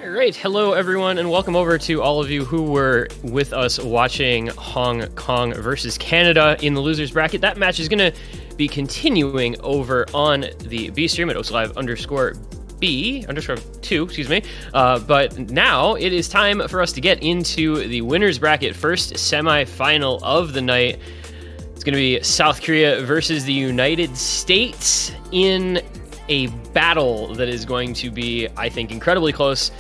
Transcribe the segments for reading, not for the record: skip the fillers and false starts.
All right, hello everyone, and welcome over to all of you who were with us watching Hong Kong versus Canada in the losers bracket. That match is going to be continuing over on the B stream at OSLive_B_2, but now it is time for us to get into the winners bracket. First semi-final of the night. It's going to be South Korea versus the United States in a battle that is going to be, I think, incredibly close.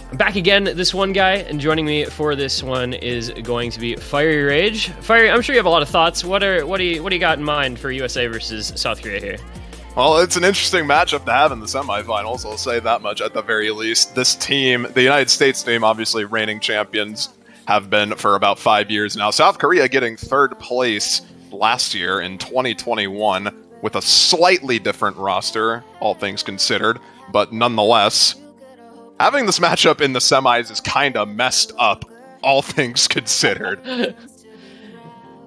I'm back again, this one guy, and joining me for this one is going to be Fiery Rage. Fiery, I'm sure you have a lot of thoughts. What do you got in mind for USA versus South Korea here? Well, it's an interesting matchup to have in the semifinals, I'll say that much at the very least. This team, the United States team, obviously reigning champions, have been for about 5 years now. South Korea getting third place last year in 2021 with a slightly different roster, all things considered, but nonetheless, having this matchup in the semis is kind of messed up, all things considered.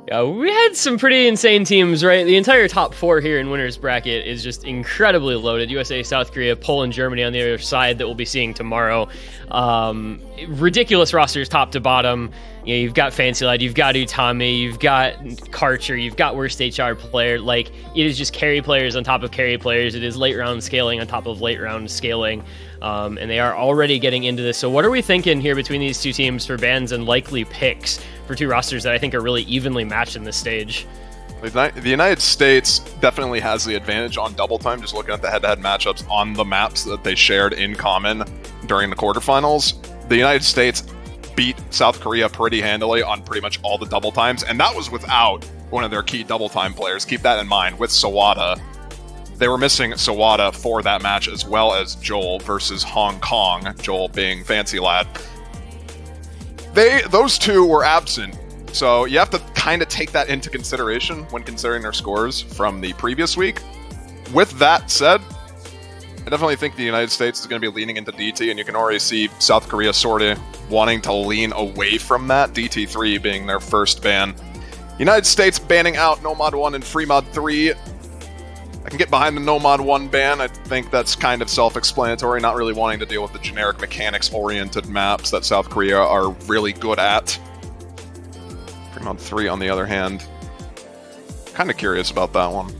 Yeah, we had some pretty insane teams, right? The entire top four here in winners bracket is just incredibly loaded. USA, South Korea, Poland, Germany on the other side that we'll be seeing tomorrow. Ridiculous rosters top to bottom. You know, you've got Fancy Lad, you've got Utami, you've got Karcher, you've got worst HR player. Like, it is just carry players on top of carry players. It is late round scaling on top of late round scaling. And they are already getting into this. So what are we thinking here between these two teams for bans and likely picks for two rosters that I think are really evenly matched in this stage? The United States definitely has the advantage on double time, just looking at the head-to-head matchups on the maps that they shared in common during the quarterfinals. The United States beat South Korea pretty handily on pretty much all the double times, and that was without one of their key double time players. Keep that in mind. With Sawada, they were missing Sawada for that match, as well as Joel versus Hong Kong, Joel being Fancy Lad. Those two were absent, so you have to kind of take that into consideration when considering their scores from the previous week. With that said, I definitely think the United States is going to be leaning into DT, and you can already see South Korea sort of wanting to lean away from that, DT3 being their first ban. United States banning out Nomad 1 and Freemod 3. I can get behind the Nomad 1 ban. I think that's kind of self-explanatory, not really wanting to deal with the generic mechanics-oriented maps that South Korea are really good at. Freemod 3, on the other hand, kind of curious about that one.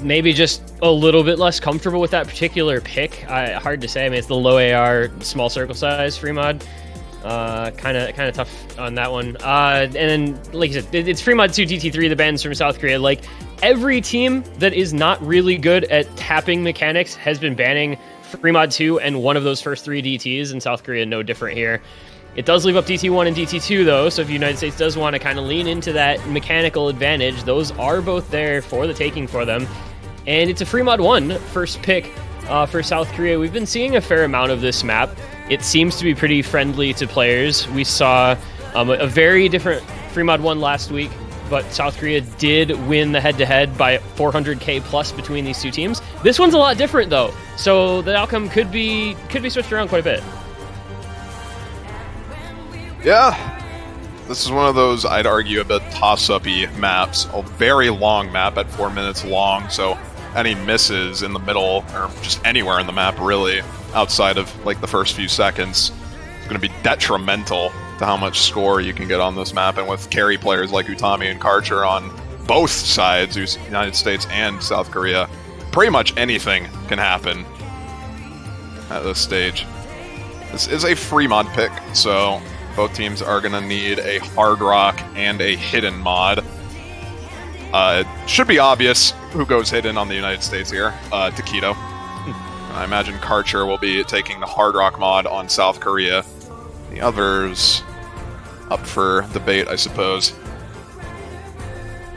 Maybe just a little bit less comfortable with that particular pick. Hard to say. I mean, it's the low AR, small circle size Freemod. Kind of tough on that one. And then, like you said, it's Freemod 2, DT3, the bans from South Korea. Like, every team that is not really good at tapping mechanics has been banning Freemod 2 and one of those first three DTs, and South Korea no different here. It does leave up DT1 and DT2, though, so if the United States does want to kind of lean into that mechanical advantage, those are both there for the taking for them. And it's a Freemod 1 first pick for South Korea. We've been seeing a fair amount of this map. It seems to be pretty friendly to players. We saw a very different Freemod 1 last week, but South Korea did win the head-to-head by 400k plus between these two teams. This one's a lot different, though, so the outcome could be switched around quite a bit. Yeah, this is one of those, I'd argue, a bit toss-up-y maps. A very long map at 4 minutes long, so any misses in the middle, or just anywhere in the map, really, outside of like the first few seconds, is going to be detrimental to how much score you can get on this map. And with carry players like Utami and Karcher on both sides, United States and South Korea, pretty much anything can happen at this stage. This is a Freemod pick, so both teams are going to need a Hard Rock and a Hidden mod. It should be obvious who goes Hidden on the United States here. Taquito. I imagine Karcher will be taking the Hard Rock mod on South Korea. The others up for debate, I suppose.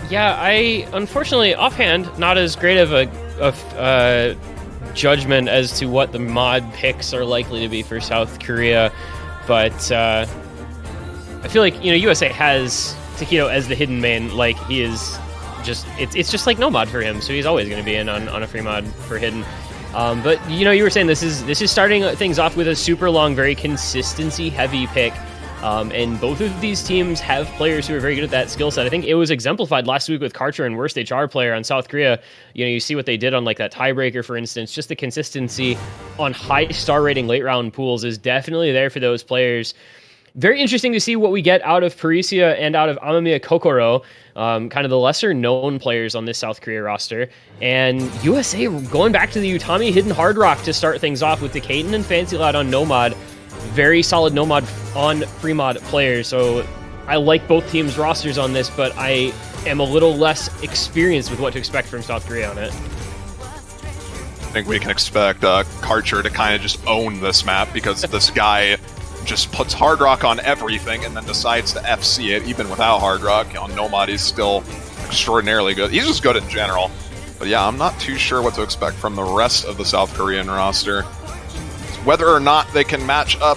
Yeah, I, unfortunately, offhand, not as great of a judgment as to what the mod picks are likely to be for South Korea, but I feel like, USA has Taquito as the hidden main. Like, he is just, it's just like no mod for him, so he's always going to be in on a free mod for hidden. But you were saying this is starting things off with a super long, very consistency heavy pick. And both of these teams have players who are very good at that skill set. I think it was exemplified last week with Karcher and worst HR player on South Korea. You see what they did on like that tiebreaker, for instance. Just the consistency on high star rating late round pools is definitely there for those players. Very interesting to see what we get out of Parisia and out of Amamiya Kokoro, kind of the lesser known players on this South Korea roster. And USA going back to the Utami Hidden Hard Rock to start things off with Decaton and Fancy Lad on Nomad. Very solid Nomad on Fremod players. So I like both teams' rosters on this, but I am a little less experienced with what to expect from South Korea on it. I think we can expect Karcher to kind of just own this map because this guy just puts Hard Rock on everything and then decides to FC it even without Hard Rock. On Nomad, he's still extraordinarily good. He's just good in general. But yeah, I'm not too sure what to expect from the rest of the South Korean roster. Whether or not they can match up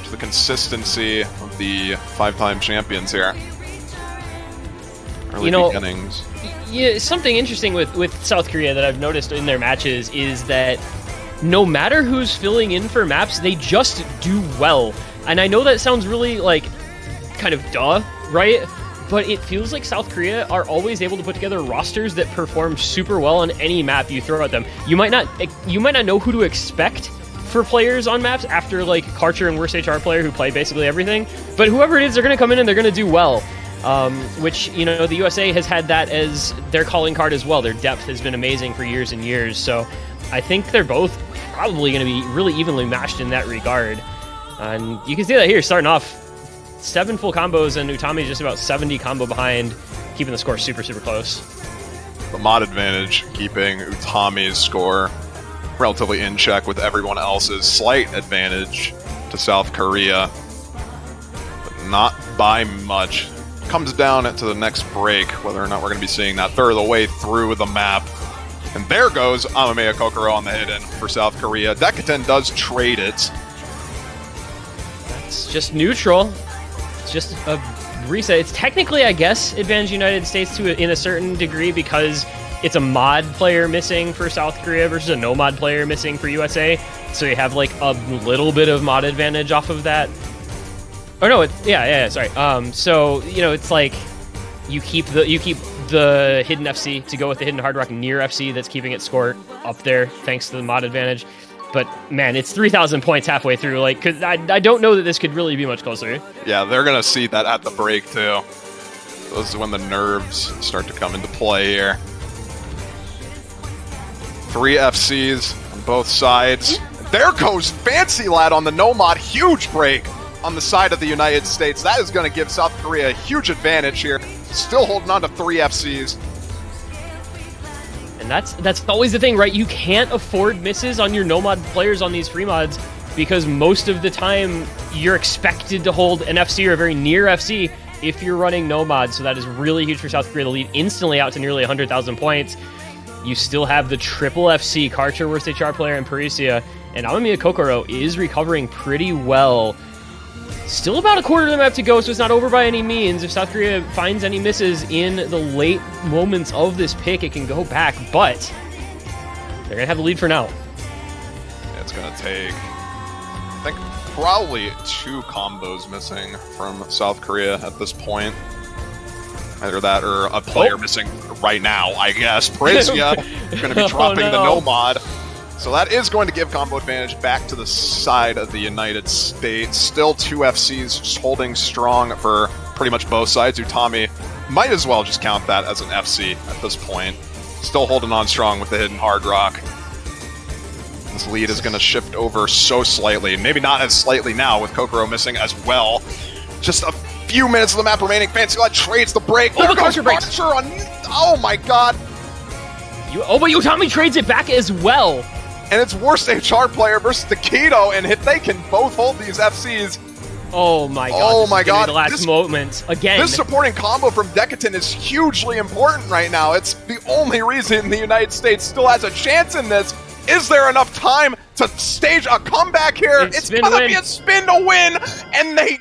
to the consistency of the 5-time champions here. Early beginnings. Yeah, something interesting with South Korea that I've noticed in their matches is that no matter who's filling in for maps, they just do well. And I know that sounds really, like, kind of duh, right? But it feels like South Korea are always able to put together rosters that perform super well on any map you throw at them. You might not know who to expect for players on maps after, like, Karcher and worst HR player who play basically everything. But whoever it is, they're going to come in and they're going to do well. Which, the USA has had that as their calling card as well. Their depth has been amazing for years and years. So I think they're both probably going to be really evenly matched in that regard. And you can see that here, starting off 7 full combos, and Utami just about 70 combo behind, keeping the score super, super close. The mod advantage keeping Utami's score relatively in check with everyone else's. Slight advantage to South Korea, but not by much. Comes down to the next break, whether or not we're going to be seeing that third of the way through the map. And there goes Amamiya Kokoro on the hidden for South Korea. Decaton does trade it. That's just neutral. It's just a reset. It's technically, I guess, advantage United States in a certain degree because it's a mod player missing for South Korea versus a no mod player missing for USA. So you have like a little bit of mod advantage off of that. Oh no, sorry. So it's like you keep the hidden FC to go with the hidden Hard Rock near FC that's keeping its score up there thanks to the mod advantage. But man, it's 3,000 points halfway through. Like, cause I don't know that this could really be much closer. Yeah, they're gonna see that at the break too. This is when the nerves start to come into play here. 3 FCs on both sides. There goes Fancy Lad on the no mod. Huge break on the side of the United States. That is going to give South Korea a huge advantage here. Still holding on to 3 FCs. And that's always the thing, right? You can't afford misses on your no-mod players on these free mods because most of the time you're expected to hold an FC or a very near FC if you're running no mod. So that is really huge for South Korea to lead instantly out to nearly 100,000 points. You still have the triple FC, Karcher, worst HR player, and Parisia. And Amamiya Kokoro is recovering pretty well. Still about a quarter of the map to go, so it's not over by any means. If South Korea finds any misses in the late moments of this pick, it can go back, but they're going to have the lead for now. Yeah, it's going to take, I think, probably 2 combos missing from South Korea at this point. Either that or a player missing right now, I guess. Parisia going to be dropping the no mod. So that is going to give combo advantage back to the side of the United States. Still 2 FCs just holding strong for pretty much both sides. Utami might as well just count that as an FC at this point. Still holding on strong with the hidden Hard Rock. This lead is going to shift over so slightly. Maybe not as slightly now with Kokoro missing as well. Just a few minutes of the map remaining. Fancy Lad trades the break. Oh, the Karcher breaks. Oh my god. But Utami trades it back as well. And it's worst HR player versus Takedo, and if they can both hold these FCs... Oh my god, oh my god. The last moment. Again. This supporting combo from Decaton is hugely important right now. It's the only reason the United States still has a chance in this. Is there enough time to stage a comeback here? It's gonna be a spin to win, and they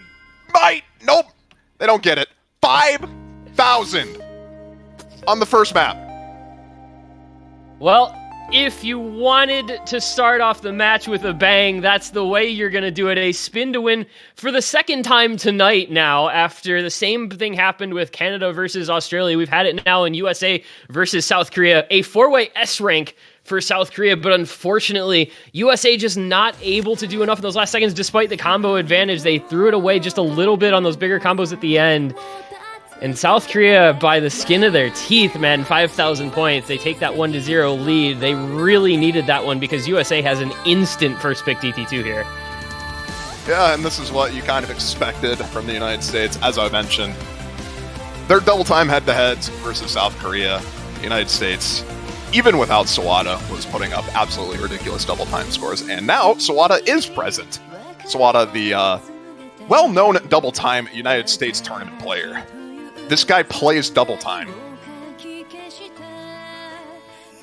might... Nope, they don't get it. 5,000 on the first map. Well... If you wanted to start off the match with a bang, that's the way you're going to do it. A spin to win for the second time tonight now, after the same thing happened with Canada versus Australia. We've had it now in USA versus South Korea. A four-way S rank for South Korea, but unfortunately, USA just not able to do enough in those last seconds despite the combo advantage. They threw it away just a little bit on those bigger combos at the end. And South Korea, by the skin of their teeth, man, 5,000 points. They take that 1-0 lead. They really needed that one because USA has an instant first pick DT2 here. Yeah, and this is what you kind of expected from the United States, as I mentioned. Their double-time head-to-heads versus South Korea. The United States, even without Sawada, was putting up absolutely ridiculous double-time scores. And now Sawada is present. Sawada, the well-known double-time United States tournament player. This guy plays double time.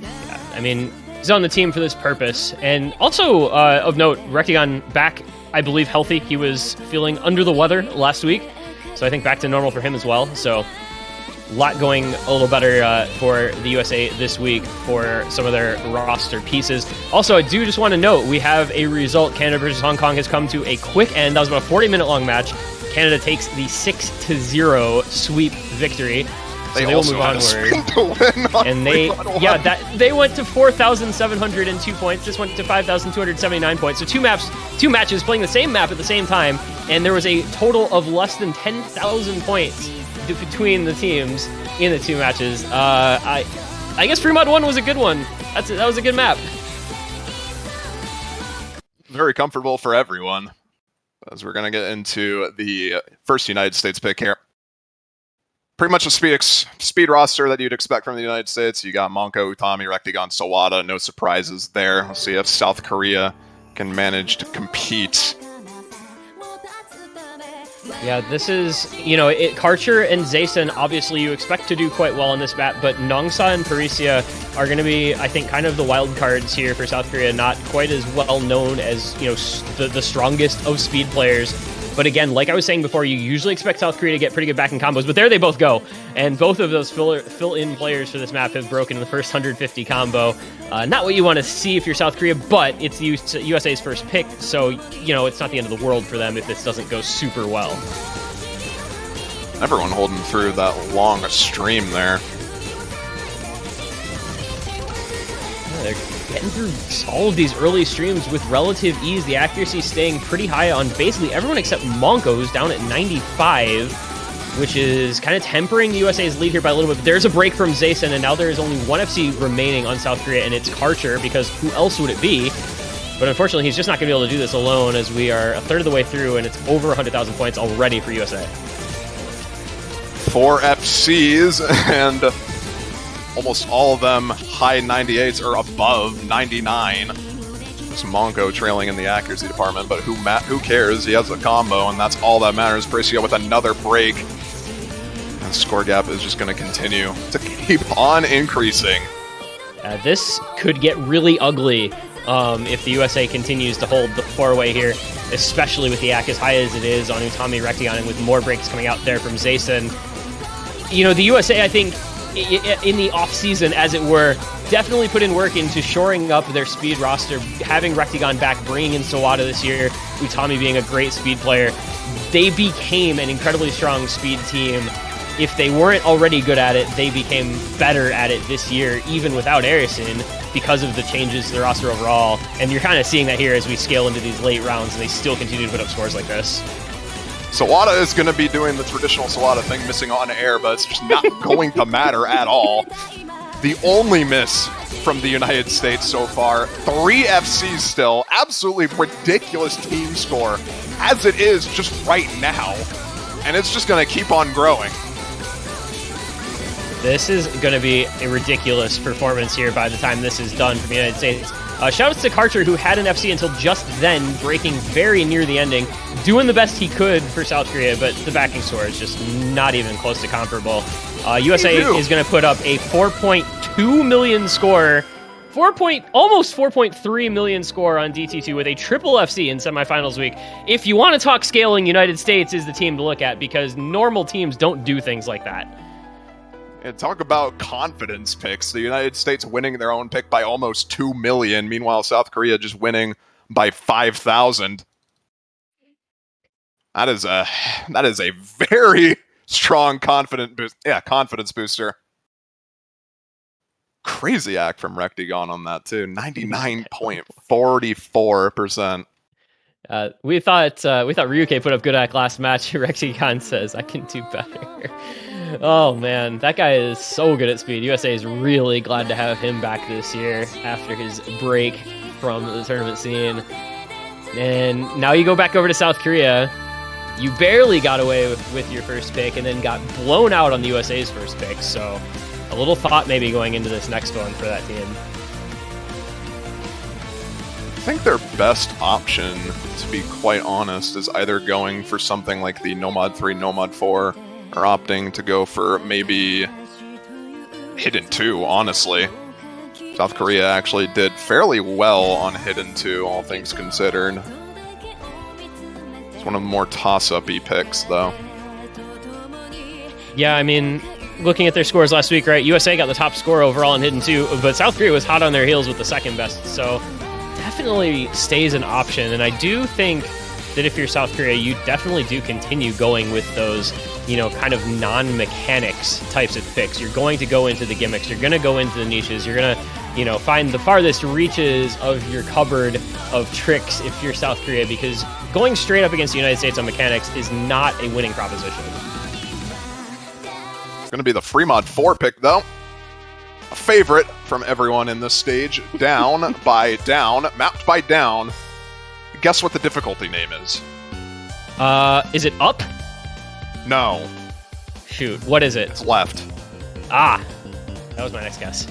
Yeah, I mean, he's on the team for this purpose. And also, of note, Rectigon back, I believe, healthy. He was feeling under the weather last week, so I think back to normal for him as well. So a lot going a little better for the USA this week for some of their roster pieces. Also, I do just want to note, we have a result. Canada versus Hong Kong has come to a quick end. That was about a 40-minute long match. Canada takes the 6-0 sweep victory. So they will move onward. And they went to 4,702 points. This went to 5,279 points. So two matches playing the same map at the same time, and there was a total of less than 10,000 points between the teams in the two matches. I guess Fremont 1 was a good one. That was a good map. Very comfortable for everyone. As we're going to get into the first United States pick here. Pretty much a speed roster that you'd expect from the United States. You got Monko, Utami, Rectigon, Sawada. No surprises there. We'll see if South Korea can manage to compete. Yeah, this is, Karcher and Zayson, obviously you expect to do quite well on this map, but Nongsa and Parisia are going to be, I think, kind of the wild cards here for South Korea, not quite as well known as, the strongest of speed players. But again, like I was saying before, you usually expect South Korea to get pretty good back in combos, but there they both go. And both of those fill-in players for this map have broken the first 150 combo. Not what you want to see if you're South Korea, but it's USA's first pick, so, it's not the end of the world for them if this doesn't go super well. Everyone holding through that long stream there. Yeah, they're getting through all of these early streams with relative ease. The accuracy staying pretty high on basically everyone except Monko, who's down at 95, which is kind of tempering USA's lead here by a little bit. But there's a break from Zayson, and now there is only one FC remaining on South Korea, and it's Karcher, because who else would it be? But unfortunately, he's just not going to be able to do this alone, as we are a third of the way through, and it's over 100,000 points already for USA. 4 FCs, and almost all of them high 98s or above 99. Just Monko trailing in the accuracy department, but who cares? He has a combo, and that's all that matters. Parisia with another break. And the score gap is just going to continue to keep on increasing. This could get really ugly if the USA continues to hold the four-way here, especially with the ACK as high as it is on Utami, Rectigon, and with more breaks coming out there from Zayson. The USA, I think, in the off-season, as it were, definitely put in work into shoring up their speed roster, having Rectigon back, bringing in Sawada this year, Utami being a great speed player. They became an incredibly strong speed team. If they weren't already good at it, they became better at it this year, even without Arison, because of the changes to the roster overall. And you're kind of seeing that here as we scale into these late rounds, and they still continue to put up scores like this. Sawada is going to be doing the traditional Sawada thing, missing on air, but it's just not going to matter at all. The only miss from the United States so far, 3 FCs still, absolutely ridiculous team score, as it is just right now, and it's just going to keep on growing. This is going to be a ridiculous performance here by the time this is done from the United States. Shoutouts to Karcher, who had an FC until just then, breaking very near the ending, doing the best he could for South Korea, but the backing score is just not even close to comparable. USA is going to put up a 4.2 million score, almost 4.3 million score on DT2 with a triple FC in semifinals week. If you want to talk scaling, United States is the team to look at, because normal teams don't do things like that. And talk about confidence picks. The United States winning their own pick by almost 2 million. Meanwhile, South Korea just winning by 5,000. That is a very strong confidence booster. Crazy act from Rectagon on that too. 99.44%. We thought Ryuke put up good act last match. Rexigon says I can do better. Oh man, that guy is so good at speed. USA is really glad to have him back this year after his break from the tournament scene. And now you go back over to South Korea. You barely got away with your first pick and then got blown out on the USA's first pick. So a little thought maybe going into this next one for that team. I think their best option, to be quite honest, is either going for something like the Nomad 3, Nomad 4, or opting to go for maybe Hidden 2, honestly. South Korea actually did fairly well on Hidden 2, all things considered. It's one of the more toss-up-y picks, though. Yeah, I mean, looking at their scores last week, right? USA got the top score overall in Hidden 2, but South Korea was hot on their heels with the second best, so definitely stays an option. And I do think that if you're South Korea, you definitely do continue going with those, kind of non-mechanics types of picks. You're going to go into the gimmicks. You're going to go into the niches. You're going to, find the farthest reaches of your cupboard of tricks if you're South Korea, because going straight up against the United States on mechanics is not a winning proposition. It's going to be the Fremod 4 pick, though. A favorite from everyone in this stage. Mapped by down. Guess what the difficulty name is? Is it up? No. Shoot, what is it? It's left. Ah, that was my next guess.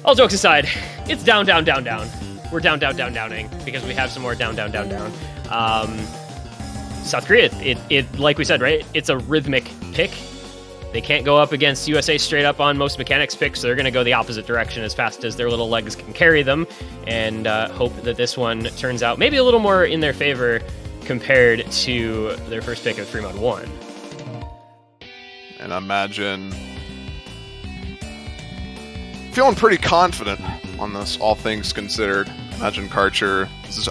All jokes aside, it's down, down, down, down. We're down, down, down, downing, because we have some more down, down, down, down. South Korea, it like we said, right? It's a rhythmic pick. They can't go up against USA straight up on most mechanics picks, so they're going to go the opposite direction as fast as their little legs can carry them, and hope that this one turns out maybe a little more in their favor compared to their first pick of Fremont 1. And imagine feeling pretty confident on this, all things considered. Imagine Karcher is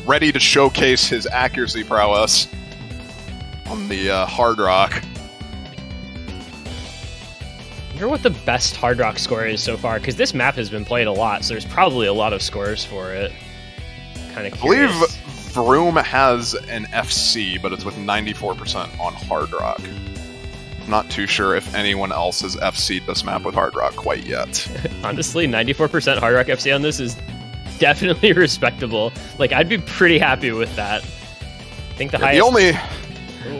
ready to showcase his accuracy prowess on the Hard Rock. I wonder what the best Hard Rock score is so far, because this map has been played a lot, so there's probably a lot of scores for it. Kind of curious. I believe Vroom has an FC, but it's with 94% on Hard Rock. I'm not too sure if anyone else has FC'd this map with Hard Rock quite yet. Honestly, 94% Hard Rock FC on this is definitely respectable. Like, I'd be pretty happy with that. I think the highest... The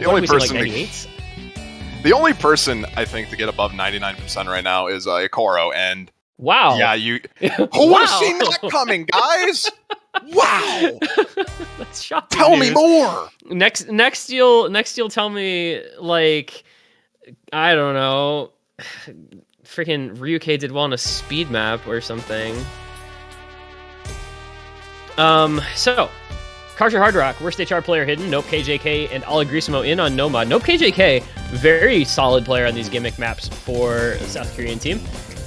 only person... Like 98s? The only person, I think, to get above 99% right now is Ikoro, and... Wow. Yeah, you... Who would have seen that coming, guys? Wow! That's shocking. Tell me more! Next you'll tell me, like... I don't know. Freaking Ryuke did well on a speed map or something. So... Karcher Hard Rock, worst HR player hidden, Nope KJK, and Allegrisimo in on Nomad. Nope KJK, very solid player on these gimmick maps for the South Korean team.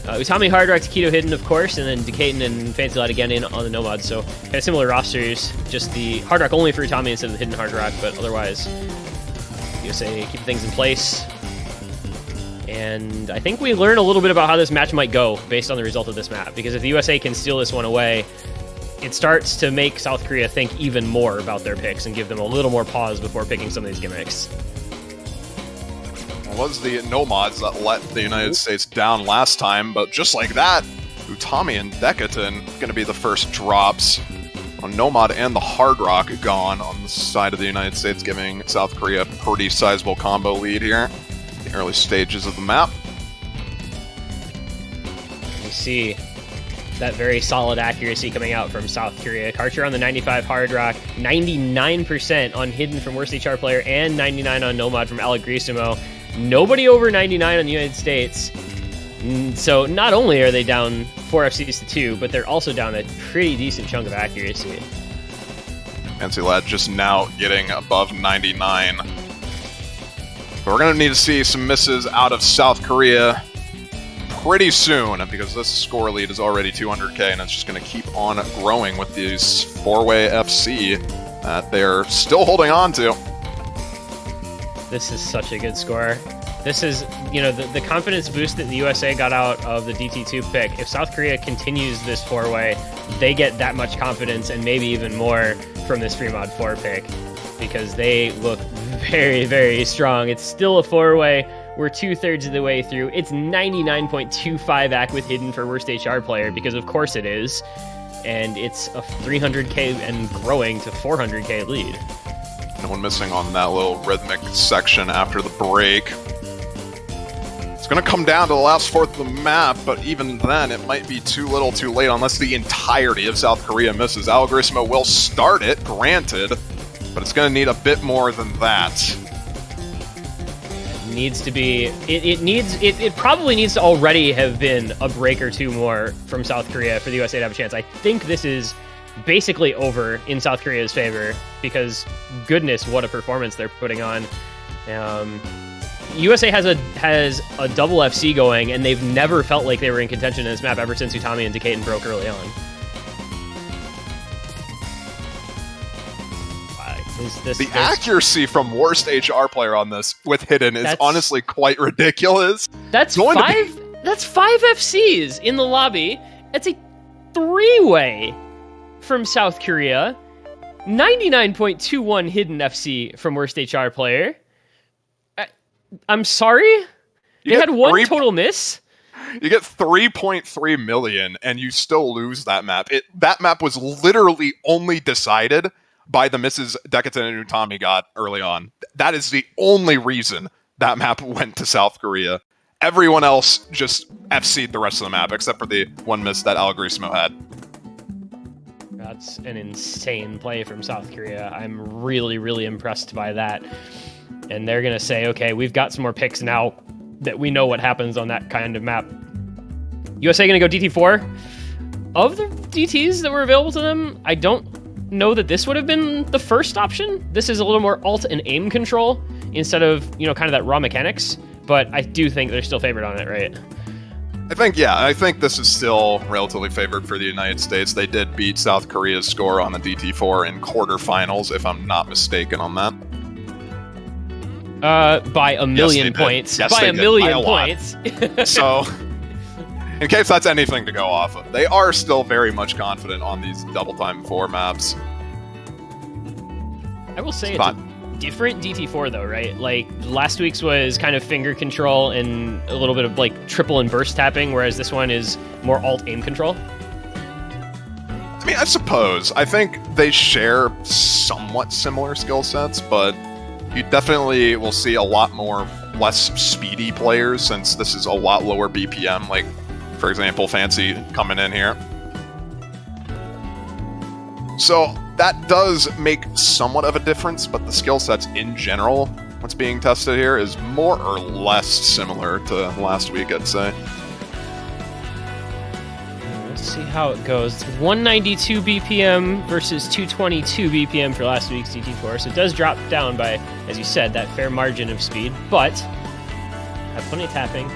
Utami Hard Rock, Takedo hidden, of course, and then Decaton and Fancy Lad again in on the Nomad. So kind of similar rosters, just the Hard Rock only for Utami instead of the hidden Hard Rock, but otherwise, USA keep things in place. And I think we learn a little bit about how this match might go based on the result of this map, because if the USA can steal this one away, it starts to make South Korea think even more about their picks and give them a little more pause before picking some of these gimmicks. It was the Nomads that let the United States down last time, but just like that, Utami and Decaton going to be the first drops on Nomad and the Hard Rock gone on the side of the United States, giving South Korea a pretty sizable combo lead here in the early stages of the map. You see that very solid accuracy coming out from South Korea. Karcher on the 95 Hard Rock, 99% on Hidden from Worst HR Player, and 99 on Nomad from Allegrisimo. Nobody over 99 on the United States. So not only are they down 4 FCs to 2, but they're also down a pretty decent chunk of accuracy. Fancy Lad just now getting above 99. But we're going to need to see some misses out of South Korea pretty soon, because this score lead is already 200k, and it's just going to keep on growing with these 4-way FC that they're still holding on to. This is such a good score. This is, the confidence boost that the USA got out of the DT2 pick. If South Korea continues this 4-way, they get that much confidence and maybe even more from this free mod 4 pick, because they look very, very strong. It's still a 4-way. We're 2/3 of the way through. It's 99.25 AC with hidden for worst HR player, because of course it is. And it's a 300k and growing to 400k lead. No one missing on that little rhythmic section after the break. It's going to come down to the last fourth of the map, but even then, it might be too little too late unless the entirety of South Korea misses. Algoritmo will start it, granted, but it's going to need a bit more than that. Needs to be, it probably needs to already have been a break or two more from South Korea for the USA to have a chance. I think this is basically over in South Korea's favor, because goodness, what a performance they're putting on. USA has a double FC going, and they've never felt like they were in contention in this map ever since Utami and Decatur broke early on. The accuracy from worst HR player on this with hidden is honestly quite ridiculous. That's five FCs in the lobby. It's a 3-way from South Korea. 99.21 hidden FC from worst HR player. I'm sorry? They had one total miss? You get 3.3 million and you still lose that map. That map was literally only decided by the misses Decatan and Utami got early on. That is the only reason that map went to South Korea. Everyone else just FC'd the rest of the map, except for the one miss that Algoritmo had. That's an insane play from South Korea. I'm really, really impressed by that. And they're going to say, okay, we've got some more picks now that we know what happens on that kind of map. USA going to go DT4. Of the DTs that were available to them, I don't know that this would have been the first option. This is a little more alt and aim control instead of, kind of that raw mechanics. But I do think they're still favored on it, right? I think this is still relatively favored for the United States. They did beat South Korea's score on the DT4 in quarterfinals, if I'm not mistaken on that. By a million points. Yes, by a million points. So, in case that's anything to go off of, they are still very much confident on these double time 4 maps. I will say it's a different DT4 though, right? Like last week's was kind of finger control and a little bit of like triple and burst tapping, whereas this one is more alt aim control. I mean, I suppose. I think they share somewhat similar skill sets, but you definitely will see a lot more less speedy players since this is a lot lower BPM. Like, for example, Fancy coming in here. So that does make somewhat of a difference, but the skill sets in general, what's being tested here, is more or less similar to last week, I'd say. Let's see how it goes. It's 192 BPM versus 222 BPM for last week's DT4, so it does drop down by, as you said, that fair margin of speed, but have plenty of tapping.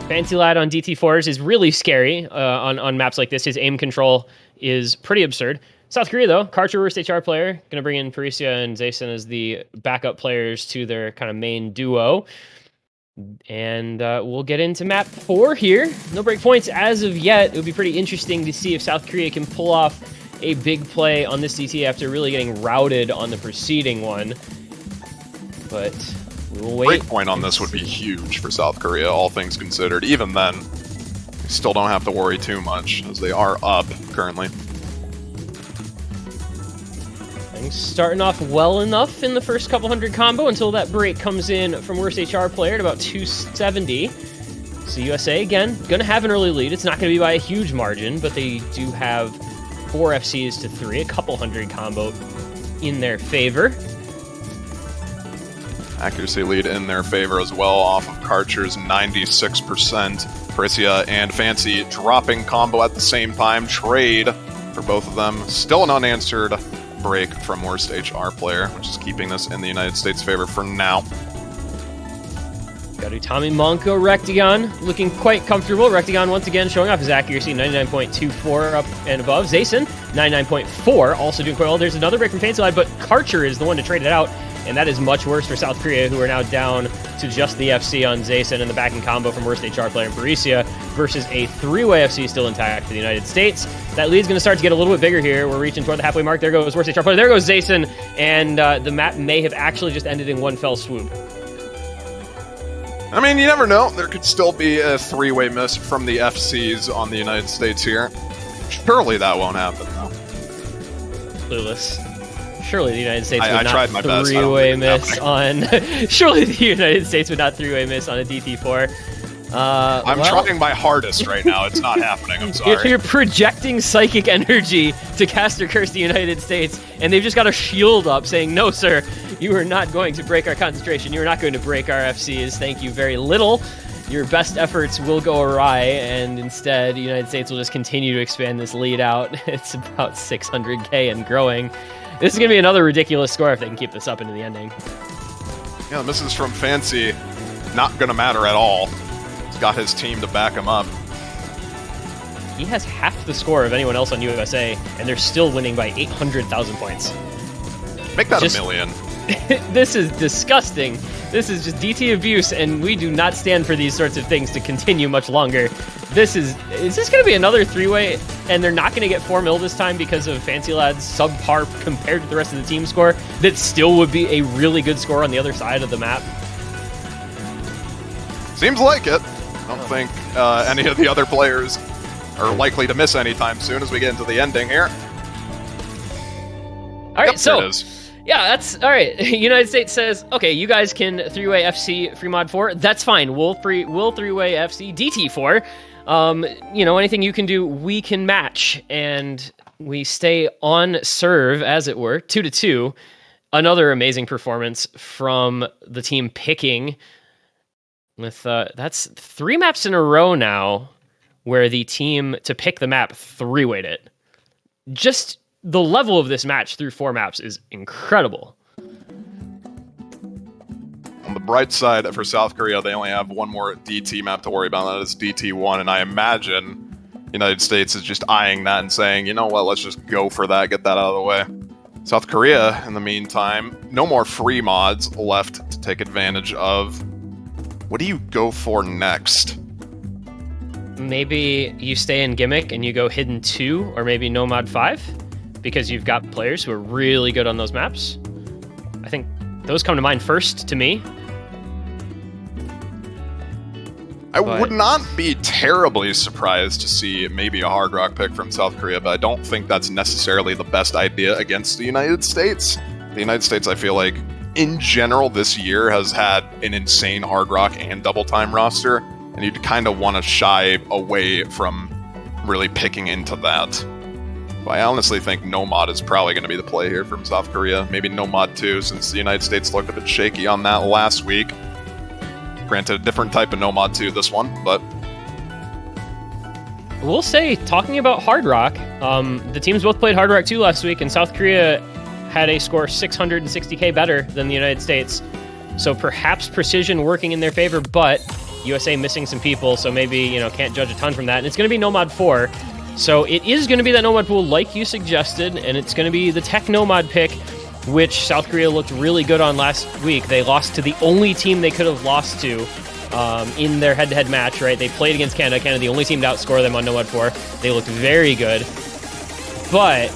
Fancy Lad on DT4s is really scary on maps like this. His aim control is pretty absurd. South Korea, though, Karcher worst HR player, going to bring in Parisia and Zayson as the backup players to their kind of main duo. And we'll get into map 4 here. No break points as of yet. It would be pretty interesting to see if South Korea can pull off a big play on this DT after really getting routed on the preceding one. But we'll wait. Break point on this would be huge for South Korea, all things considered. Even then, they still don't have to worry too much, as they are up currently. Starting off well enough in the first couple hundred combo until that break comes in from worst HR player at about 270. So USA, again, going to have an early lead. It's not going to be by a huge margin, but they do have 4 FCs to 3, a couple hundred combo in their favor. Accuracy lead in their favor as well, off of Karcher's 96%. Parisia and Fancy dropping combo at the same time. Trade for both of them. Still an unanswered break from worst HR player, which is keeping this in the United States' favor for now. Got Utami, Monko, Rectagon looking quite comfortable. Rectagon once again showing off his accuracy, 99.24 up and above. Zason, 99.4, also doing quite well. There's another break from Fancy Lad, but Karcher is the one to trade it out, and that is much worse for South Korea, who are now down to just the FC on Zason and the backing combo from worst HR player in Parisia versus a three-way FC still intact for the United States. That lead's going to start to get a little bit bigger here. We're reaching toward the halfway mark. There goes worst HR player. There goes Zason, and the map may have actually just ended in one fell swoop. I mean, you never know. There could still be a three-way miss from the FCs on the United States here. Surely that won't happen, though. Clueless. Surely the United States would I not tried my best. three-way miss on... Surely the United States would not three-way miss on a DT4. I'm trying my hardest right now. It's not happening. I'm sorry. If you're projecting psychic energy to Caster Curse the United States, and they've just got a shield up saying, no, sir, you are not going to break our concentration. You are not going to break our FCs. Thank you very little. Your best efforts will go awry, and instead, the United States will just continue to expand this lead out. It's about 600k and growing. This is going to be another ridiculous score if they can keep this up into the ending. Yeah, the misses from Fancy, not going to matter at all. He's got his team to back him up. He has half the score of anyone else on USA, and they're still winning by 800,000 points. Make that a million. This is disgusting. This is just DT abuse, and we do not stand for these sorts of things to continue much longer. Is this going to be another three-way, and they're not going to get 4 mil this time because of Fancy Lad's subpar compared to the rest of the team score? That still would be a really good score on the other side of the map. Seems like it. I don't think any of the other players are likely to miss anytime soon as we get into the ending here. All right, so... Yeah, that's all right. United States says, okay, you guys can three-way FC free mod 4. That's fine. We'll three-way FC DT4. Anything you can do, we can match, and we stay on serve, as it were, 2-2. Another amazing performance from the team picking. With that's 3 maps in a row now, where the team to pick the map three-wayed it. Just the level of this match through 4 maps is incredible. On the bright side, for South Korea, they only have one more DT map to worry about, and that is DT1, and I imagine the United States is just eyeing that and saying, you know what, let's just go for that, get that out of the way. South Korea, in the meantime, no more free mods left to take advantage of. What do you go for next? Maybe you stay in Gimmick and you go Hidden 2, or maybe No Mod 5? Because you've got players who are really good on those maps. I think those come to mind first to me. I would not be terribly surprised to see maybe a Hard Rock pick from South Korea, but I don't think that's necessarily the best idea against the United States. The United States, I feel like, in general, this year has had an insane Hard Rock and Double Time roster, and you'd kind of want to shy away from really picking into that. I honestly think No Mod is probably going to be the play here from South Korea. Maybe No Mod 2, since the United States looked a bit shaky on that last week. Granted, a different type of No Mod 2 this one, but... We'll say, talking about Hard Rock, the teams both played Hard Rock 2 last week, and South Korea had a score 660k better than the United States. So perhaps precision working in their favor, but USA missing some people, so maybe, can't judge a ton from that. And it's going to be No Mod 4. So it is going to be that Nomad pool like you suggested, and it's going to be the Tech Nomad pick, which South Korea looked really good on last week. They lost to the only team they could have lost to in their head-to-head match, right? They played against Canada. Canada, the only team to outscore them on Nomad 4. They looked very good. But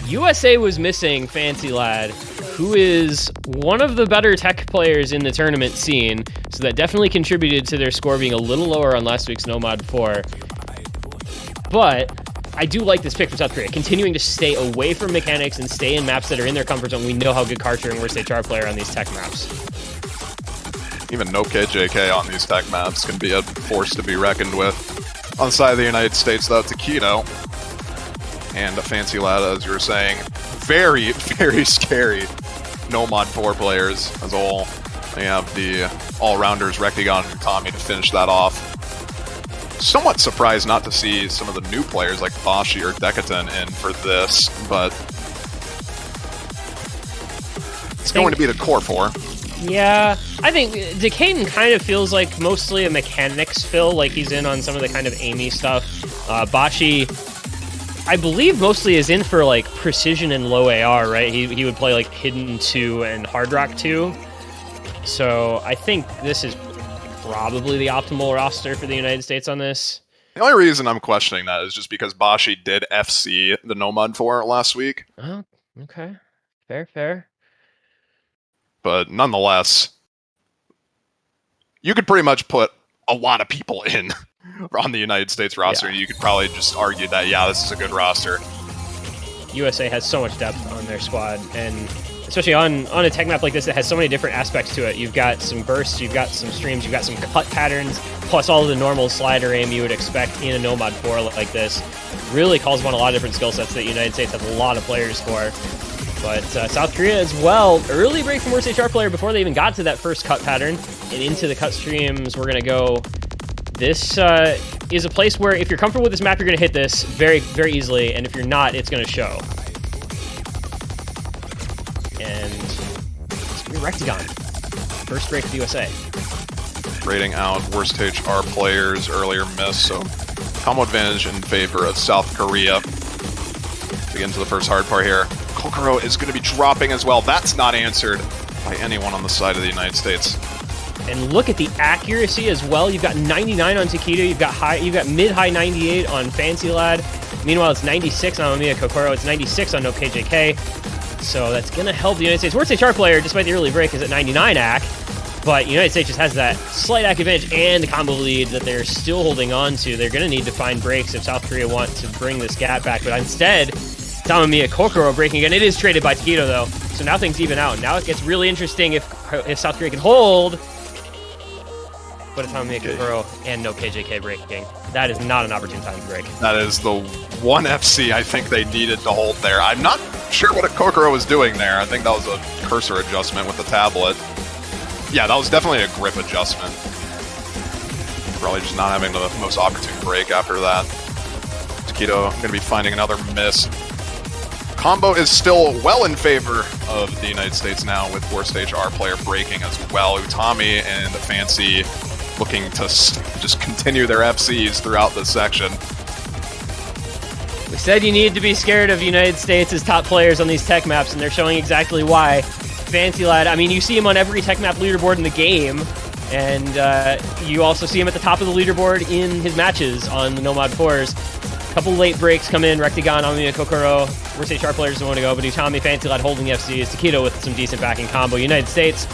USA was missing Fancy Lad, who is one of the better tech players in the tournament scene, so that definitely contributed to their score being a little lower on last week's Nomad 4. But I do like this pick for South Korea, continuing to stay away from mechanics and stay in maps that are in their comfort zone. We know how good Karcher and worst HR player on these tech maps. Even no KJK on these tech maps can be a force to be reckoned with. On the side of the United States, though, Taquito and a Fancy Lad, as you were saying, very, very scary No Mod 4 players as a whole. They have the all-rounders Rectagon and Utami to finish that off. Somewhat surprised not to see some of the new players like Bashi or Decatan in for this, but it's going to be the core 4. Yeah, I think Decaden kind of feels like mostly a mechanics fill, like he's in on some of the kind of aimy stuff. Bashi, I believe mostly is in for like precision and low AR, right? He would play like Hidden 2 and Hard Rock 2. So I think this is probably the optimal roster for the United States on this. The only reason I'm questioning that is just because Bashi did FC the Nomad 4 last week. Oh, okay. Fair. But nonetheless, you could pretty much put a lot of people in on the United States roster. Yeah. You could probably just argue that, yeah, this is a good roster. USA has so much depth on their squad, and especially on a tech map like this that has so many different aspects to it. You've got some bursts, you've got some streams, you've got some cut patterns, plus all of the normal slider aim you would expect in a Nomad 4 like this. Really calls upon a lot of different skill sets that the United States has a lot of players for. But South Korea as well, early break from worst HR player before they even got to that first cut pattern, and into the cut streams we're going to go. This is a place where if you're comfortable with this map, you're going to hit this very, very easily, and if you're not, it's going to show. And it's going to be Rectagon. First break for the USA. Rating out worst HR players, earlier miss, so combo advantage in favor of South Korea. We get into the first hard part here. Kokoro is going to be dropping as well. That's not answered by anyone on the side of the United States. And look at the accuracy as well. You've got 99 on Takedo. You've got mid-high 98 on Fancy Lad. Meanwhile, it's 96 on Mamiya Kokoro. It's 96 on No KJK. So that's going to help the United States. Worst HR player, despite the early break, is at 99 AC. But United States just has that slight AC advantage and the combo lead that they're still holding on to. They're going to need to find breaks if South Korea want to bring this gap back. But instead, Mamiya Kokoro breaking again. It is traded by Takedo, though. So now things even out. Now it gets really interesting if South Korea can hold. But it's Mamiya Kokoro and No KJK breaking. That is not an opportune time to break. That is the one FC I think they needed to hold there. I'm not sure what Kokoro was doing there. I think that was a cursor adjustment with the tablet. Yeah, that was definitely a grip adjustment. Probably just not having the most opportune break after that. Takedo going to be finding another miss. Combo is still well in favor of the United States now, with worst HR player breaking as well. Utami and Fancy looking to just continue their FCs throughout this section. We said you need to be scared of United States' top players on these tech maps, and they're showing exactly why. Fancy Lad, I mean, you see him on every tech map leaderboard in the game, and you also see him at the top of the leaderboard in his matches on the Nomad 4s. Couple late breaks come in. Rectagon, Mamiya Kokoro. Worst HR players don't want to go, but Utami, Fancy Lad holding FCs. Takedo with some decent backing combo. United States,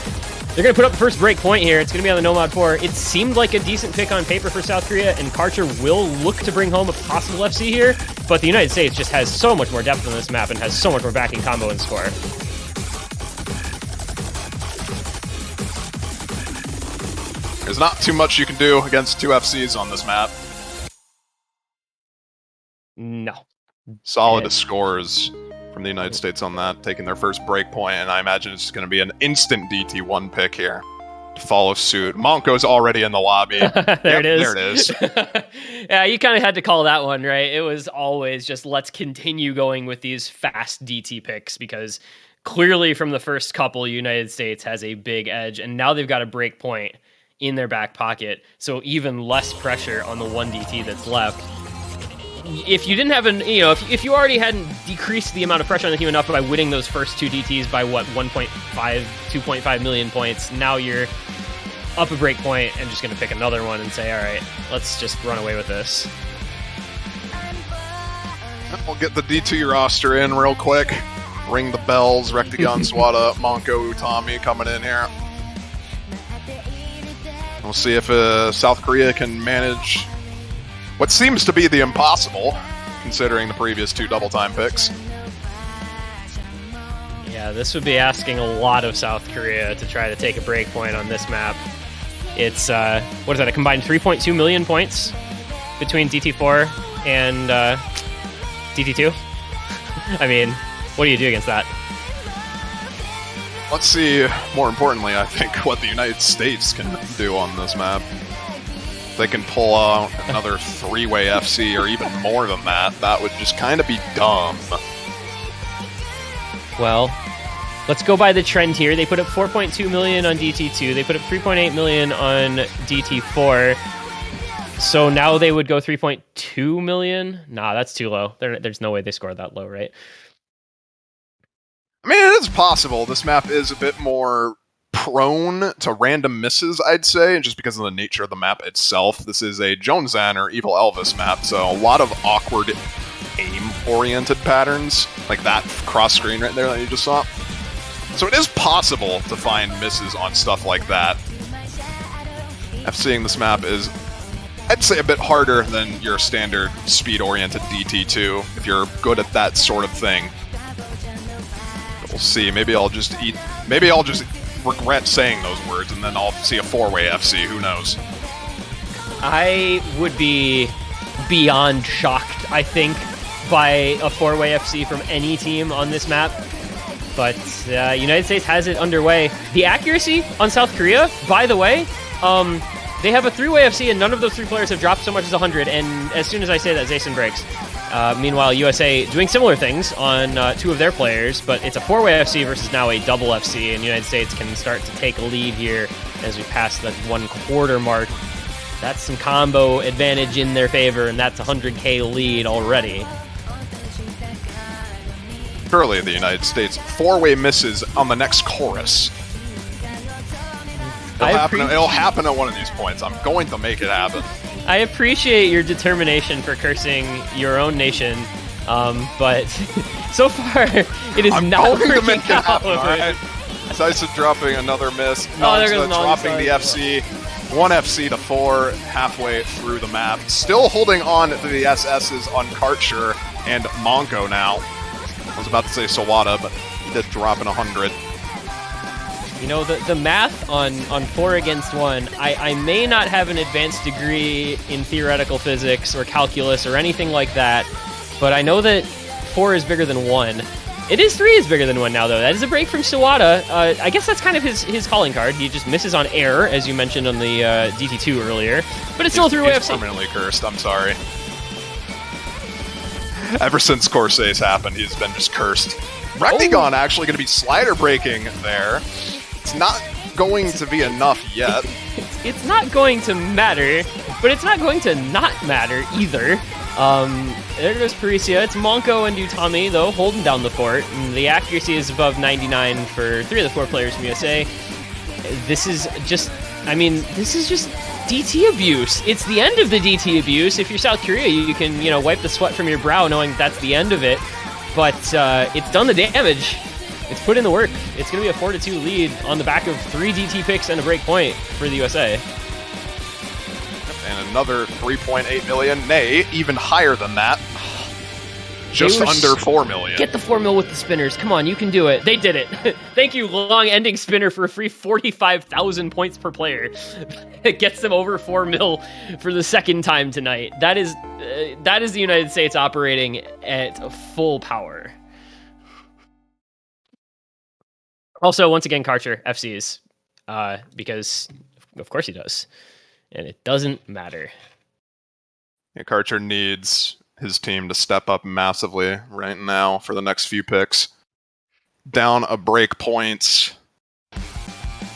they're going to put up the first break point here. It's going to be on the Nomad 4. It seemed like a decent pick on paper for South Korea, and Karcher will look to bring home a possible FC here, but the United States just has so much more depth on this map and has so much more backing combo and score. There's not too much you can do against two FCs on this map. No. Solid scores from the United States on that, taking their first break point, and I imagine it's going to be an instant DT1 pick here to follow suit. Monko's already in the lobby. There it is. There it is. Yeah, you kind of had to call that one, right? It was always just let's continue going with these fast DT picks, because clearly from the first couple, United States has a big edge, and now they've got a break point in their back pocket, so even less pressure on the one DT that's left. If you didn't have if you already hadn't decreased the amount of pressure on the team enough by winning those first two DTs by 2.5 million points, now you're up a break point and just going to pick another one and say, all right, let's just run away with this. We'll get the D2 roster in real quick. Ring the bells. Rectagon, Swada, Monko, Utami coming in here. We'll see if South Korea can manage what seems to be the impossible, considering the previous two double-time picks. Yeah, this would be asking a lot of South Korea to try to take a break point on this map. It's, what is that, a combined 3.2 million points between DT4 and DT2? I mean, what do you do against that? Let's see, more importantly, I think, what the United States can do on this map. If they can pull out another three-way FC or even more than that, that would just kind of be dumb. Well, Let's go by the trend here. They put up 4.2 million on DT2. They put up 3.8 million on DT4. So now they would go 3.2 million. Nah, that's too low. There's no way they scored that low, right? I mean, it is possible. This map is a bit more prone to random misses, I'd say, just because of the nature of the map itself. This is a Jonesan or Evil Elvis map, so a lot of awkward aim-oriented patterns, like that cross-screen right there that you just saw. So it is possible to find misses on stuff like that. FCing this map is, I'd say, a bit harder than your standard speed-oriented DT2, if you're good at that sort of thing. But we'll see. Maybe I'll just regret saying those words, and then I'll see a 4-way FC. Who knows? I would be beyond shocked, I think, by a 4-way FC from any team on this map. But United States has it underway. The accuracy on South Korea, by the way, they have a 3-way FC, and none of those 3 players have dropped so much as 100, and as soon as I say that, Zason breaks. Meanwhile, USA doing similar things on 2 of their players, but it's a 4-way FC versus now a double FC, and United States can start to take a lead here as we pass the 1/4 mark. That's some combo advantage in their favor, and that's a 100K lead already. Surely the United States 4-way misses on the next chorus. It'll happen at one of these points. I'm going to make it happen. I appreciate your determination for cursing your own nation, but so far it is not working out. All right. Tyson dropping another miss. There goes dropping the FC. 1 FC to 4 halfway through the map. Still holding on to the SS's on Karcher and Monko now. I was about to say Sawada, but he did drop in 100. You know, the math on 4 against 1, I may not have an advanced degree in theoretical physics or calculus or anything like that, but I know that 4 is bigger than 1. It is 3 is bigger than 1 now, though. That is a break from Sawada. I guess that's kind of his calling card. He just misses on air, as you mentioned on the DT2 earlier, but it's still a 3-way FC. He's permanently cursed, I'm sorry. Ever since Corsace happened, he's been just cursed. Rectagon actually going to be slider breaking there. It's not going to be enough yet. It's not going to matter, but it's not going to not matter either. There goes Parisia. It's Monko and Utami, though, holding down the fort. And the accuracy is above 99 for 3 of the 4 players from USA. This is just DT abuse. It's the end of the DT abuse. If you're South Korea, you can, wipe the sweat from your brow knowing that's the end of it. But it's done the damage. It's put in the work. It's going to be a 4-2 lead on the back of 3 DT picks and a break point for the USA. And another 3.8 million, nay, even higher than that. Just under 4 million. Get the 4 mil with the spinners. Come on, you can do it. They did it. Thank you, Long Ending Spinner, for a free 45,000 points per player. It gets them over 4 mil for the second time tonight. That is the United States operating at full power. Also, once again, Karcher FCs, because of course he does. And it doesn't matter. Yeah, Karcher needs his team to step up massively right now for the next few picks. Down a break point.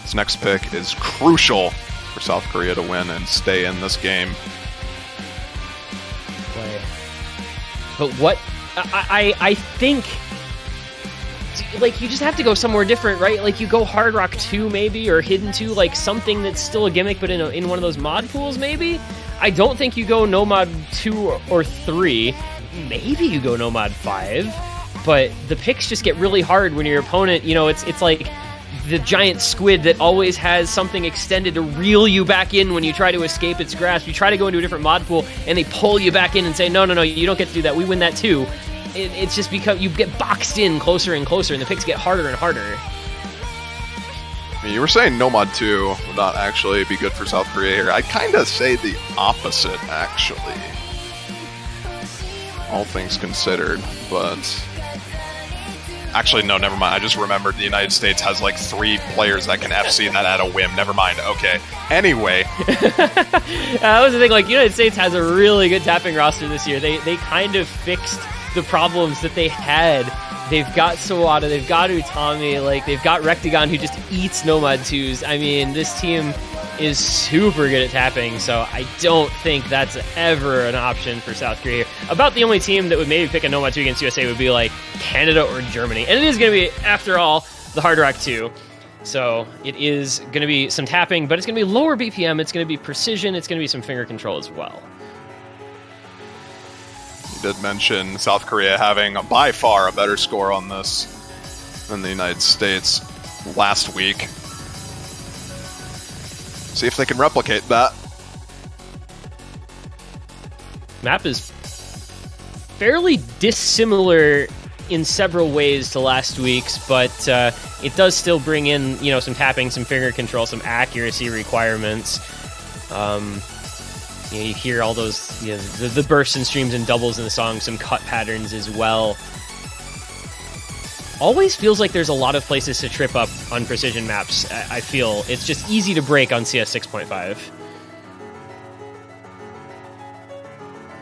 This next pick is crucial for South Korea to win and stay in this game. But what I think, like, you just have to go somewhere different, right? Like, you go Hard Rock 2 maybe, or Hidden 2, like something that's still a gimmick but in one of those mod pools maybe. I don't think you go Nomad 2 or 3. Maybe you go Nomad 5. But the picks just get really hard when your opponent, it's like the giant squid that always has something extended to reel you back in when you try to escape its grasp. You try to go into a different mod pool, and they pull you back in and say, no, you don't get to do that. We win that too. It's just because you get boxed in closer and closer, and the picks get harder and harder. You were saying Nomad 2 would not actually be good for South Korea here. I'd kind of say the opposite, actually. All things considered, but... Actually, no, never mind. I just remembered the United States has like 3 players that can FC that at a whim. Never mind. Okay. Anyway. That was the thing. Like, United States has a really good tapping roster this year. They kind of fixed the problems that they had They've got Sawada, they've got Utami, like they've got Rectagon who just eats Nomad 2s. I mean, this team is super good at tapping, so I don't think that's ever an option for South Korea. About the only team that would maybe pick a Nomad 2 against USA would be like Canada or Germany. And it is going to be, after all, the Hard Rock 2. So it is going to be some tapping, but it's going to be lower BPM, it's going to be precision, it's going to be some finger control as well. You did mention South Korea having by far a better score on this than the United States last week. See if they can replicate that. Map is fairly dissimilar in several ways to last week's, but it does still bring in, some tapping, some finger control, some accuracy requirements. You hear all those, the bursts and streams and doubles in the song, some cut patterns as well. Always feels like there's a lot of places to trip up on precision maps, I feel. It's just easy to break on CS 6.5.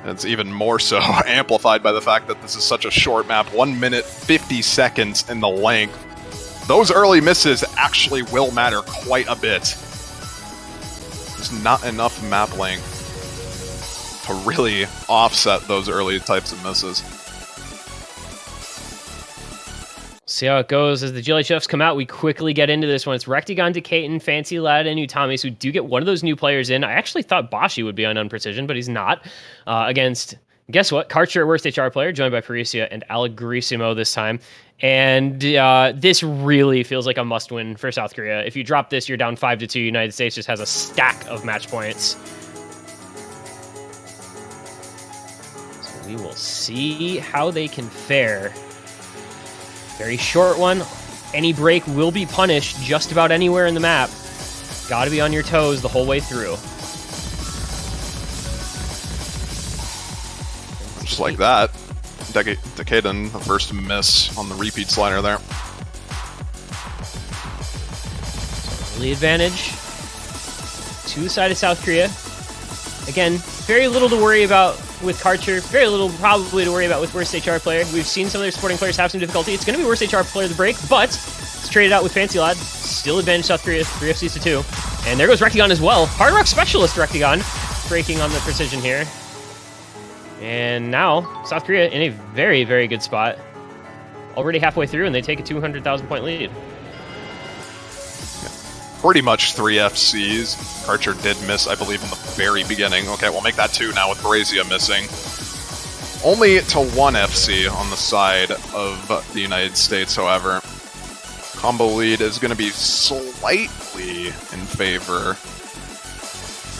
It's even more so amplified by the fact that this is such a short map, 1 minute 50 seconds in the length. Those early misses actually will matter quite a bit. There's not enough map length to really offset those early types of misses. See how it goes as the GLHFs come out. We quickly get into this one. It's Rectagon, Decaton, Fancy Lad, and Utami. So we do get one of those new players in. I actually thought Bashi would be on Unprecision, but he's not. Against, guess what? Karcher, worst HR player, joined by Parisia and Allegrissimo this time. And this really feels like a must-win for South Korea. If you drop this, you're down 5-2. United States just has a stack of match points. So we will see how they can fare. Very short one. Any break will be punished just about anywhere in the map. Gotta be on your toes the whole way through. Just like that. Decaden, the first miss on the repeat slider there. Early advantage to the side of South Korea. Again, very little to worry about with Karcher, very little probably to worry about with worst HR player. We've seen some of their supporting players have some difficulty. It's going to be worst HR player to break, but it's traded out with Fancy Lad. Still advantage South Korea, 3 FCs to 2. And there goes Rectagon as well. Hard Rock Specialist Rectagon breaking on the precision here. And now, South Korea in a very, very good spot. Already halfway through, and they take a 200,000 point lead. Pretty much 3 FCs. Karcher did miss, I believe, in the very beginning. Okay, we'll make that 2 now with Brazia missing. Only to 1 FC on the side of the United States, however. Combo lead is going to be slightly in favor.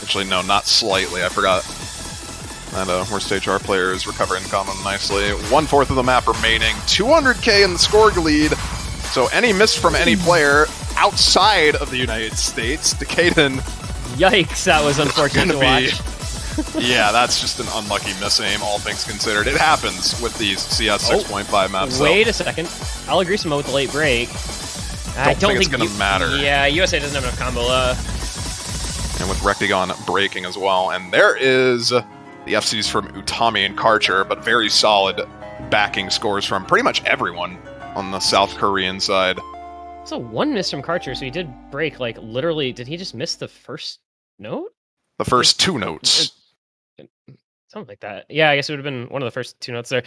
Actually, no, not slightly. I forgot. And worst HR player is recovering combo nicely. 1/4 of the map remaining. 200k in the score lead. So any miss from any player outside of the United States, Decaden. Yikes, that was unfortunate to watch. Yeah, that's just an unlucky miss aim, all things considered. It happens with these CS 6.5 maps. Wait a second. Allegrissimo with the late break. I don't think it's going to matter. Yeah, USA doesn't have enough combo. And with Rectagon breaking as well. And there is the FCs from Utami and Karcher, but very solid backing scores from pretty much everyone on the South Korean side. So 1 miss from Karcher, so he did break, like, literally, did he just miss the first note? The first 2 notes. Something like that. Yeah, I guess it would have been one of the first 2 notes there.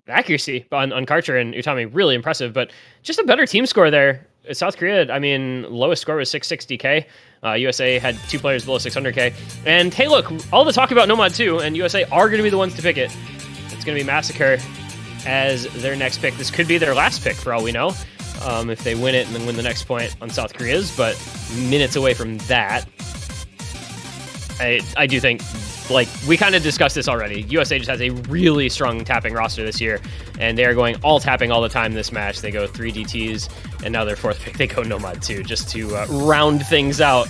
Accuracy on Karcher and Utami, really impressive, but just a better team score there. South Korea, I mean, lowest score was 660k. USA had 2 players below 600k. And hey, look, all the talk about Nomad 2, and USA are going to be the ones to pick it. It's going to be Massacre as their next pick. This could be their last pick, for all we know, if they win it and then win the next point on South Korea's, but minutes away from that. I do think, like, we kind of discussed this already. USA just has a really strong tapping roster this year, and they are going all tapping all the time this match. They go 3 DTs, and now their 4th pick, they go Nomad 2, just to round things out.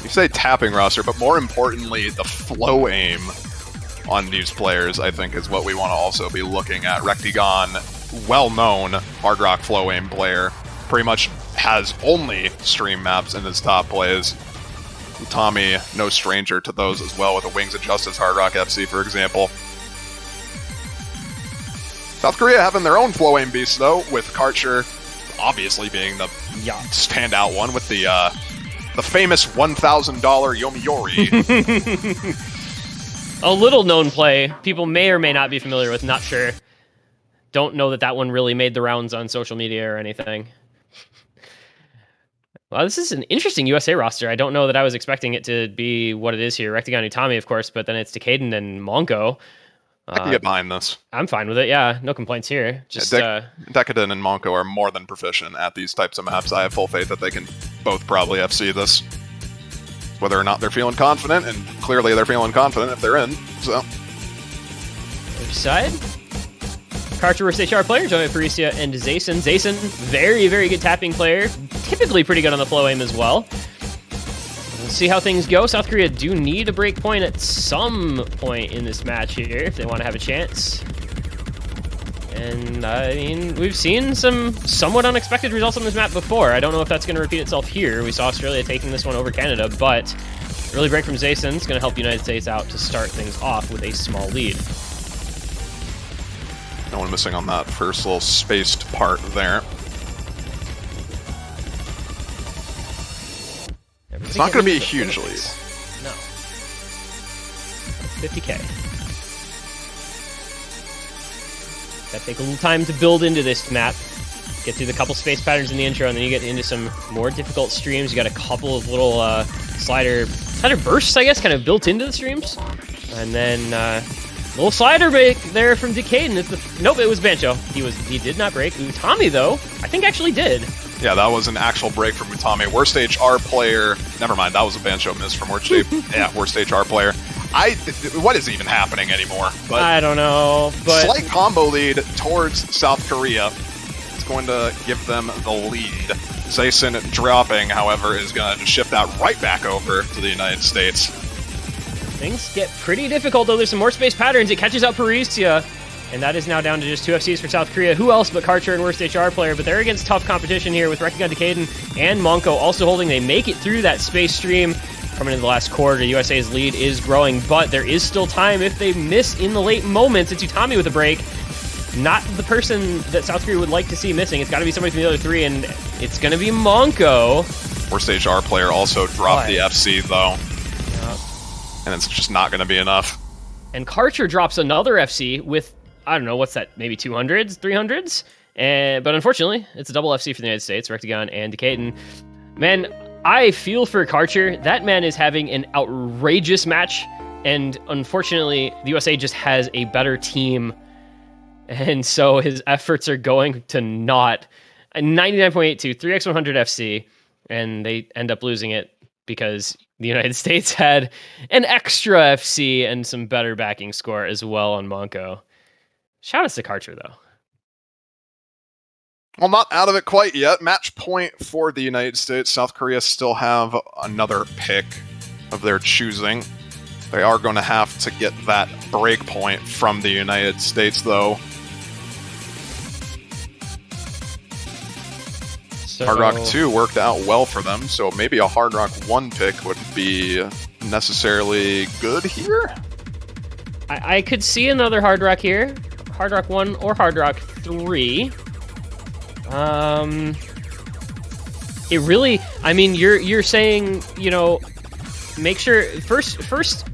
You say tapping roster, but more importantly, the flow aim on these players, I think, is what we want to also be looking at. Rectagon, well-known hard rock flow aim player, pretty much has only stream maps in his top plays. Tommy, no stranger to those as well, with a Wings of Justice Hard Rock FC, for example. South Korea having their own flow aim beast, though, with Karcher obviously being the standout one with the famous $1,000 Yomiuri. A little known play. People may or may not be familiar with, not sure. Don't know that one really made the rounds on social media or anything. Well, this is an interesting USA roster. I don't know that I was expecting it to be what it is here. Rectagon Utami, of course, but then it's Decaden and Monko. I can get behind this. I'm fine with it, yeah. No complaints here. Just Decadent and Monko are more than proficient at these types of maps. I have full faith that they can both probably FC this. Whether or not they're feeling confident, and clearly they're feeling confident if they're in, so. Other side. Karcher versus HR player, joined by Parisia and Zayson. Zayson, very, very good tapping player. Typically pretty good on the flow aim as well. We'll see how things go. South Korea do need a break point at some point in this match here if they want to have a chance. And, I mean, we've seen some somewhat unexpected results on this map before. I don't know if that's going to repeat itself here. We saw Australia taking this one over Canada, but early break from Zayson is going to help the United States out to start things off with a small lead. No one missing on that first little spaced part there. It's not going to be a huge lead. No. 50k. Gotta take a little time to build into this map. Get through the couple space patterns in the intro, and then you get into some more difficult streams. You got a couple of little slider bursts, I guess, kind of built into the streams. And then little slider break there from Decaden. Nope, it was Bancho. He did not break. Utami, though, I think actually did. Yeah, that was an actual break from Utami. Worst HR player. Never mind, that was a Bancho miss from worst HR player. What is even happening anymore? But I don't know. But slight combo lead towards South Korea. It's going to give them the lead. Zayson dropping, however, is going to shift that right back over to the United States. Things get pretty difficult, though. There's some more space patterns. It catches up Parisia, and that is now down to just 2 FCs for South Korea. Who else but Karcher and worst HR player? But they're against tough competition here with Rectagon Decaden and Monko also holding. They make it through that space stream. Coming into the last quarter, USA's lead is growing, but there is still time if they miss in the late moments. It's Utami with a break. Not the person that South Korea would like to see missing. It's got to be somebody from the other three, and it's going to be Monko. Worst HR player also dropped the FC, though. Yep. And it's just not going to be enough. And Karcher drops another FC with, I don't know, what's that, maybe 200s, 300s? But unfortunately, it's a double FC for the United States, Rectagon and Decaden. Man, I feel for Karcher. That man is having an outrageous match, and unfortunately, the USA just has a better team, and so his efforts are going to not. 99.82, 3x100 FC, and they end up losing it because the United States had an extra FC and some better backing score as well on Monko. Shout out to Karcher, though. Well, not out of it quite yet. Match point for the United States. South Korea still have another pick of their choosing. They are going to have to get that break point from the United States, though. So Hard Rock 2 worked out well for them, so maybe a Hard Rock 1 pick wouldn't be necessarily good here. I could see another Hard Rock here. Hard Rock 1 or Hard Rock 3. It really, I mean, you're saying, you know, make sure first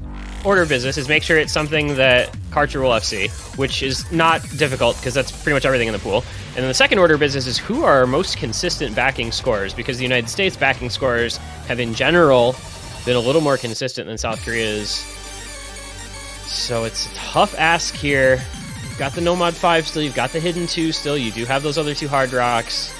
order of business is make sure it's something that Karcher will FC, which is not difficult because that's pretty much everything in the pool. And then the second order of business is who are our most consistent backing scorers, because the United States backing scorers have in general been a little more consistent than South Korea's. So it's a tough ask here. You've got the Nomad 5 still, you've got the Hidden 2 still, you do have those other 2 Hard Rocks.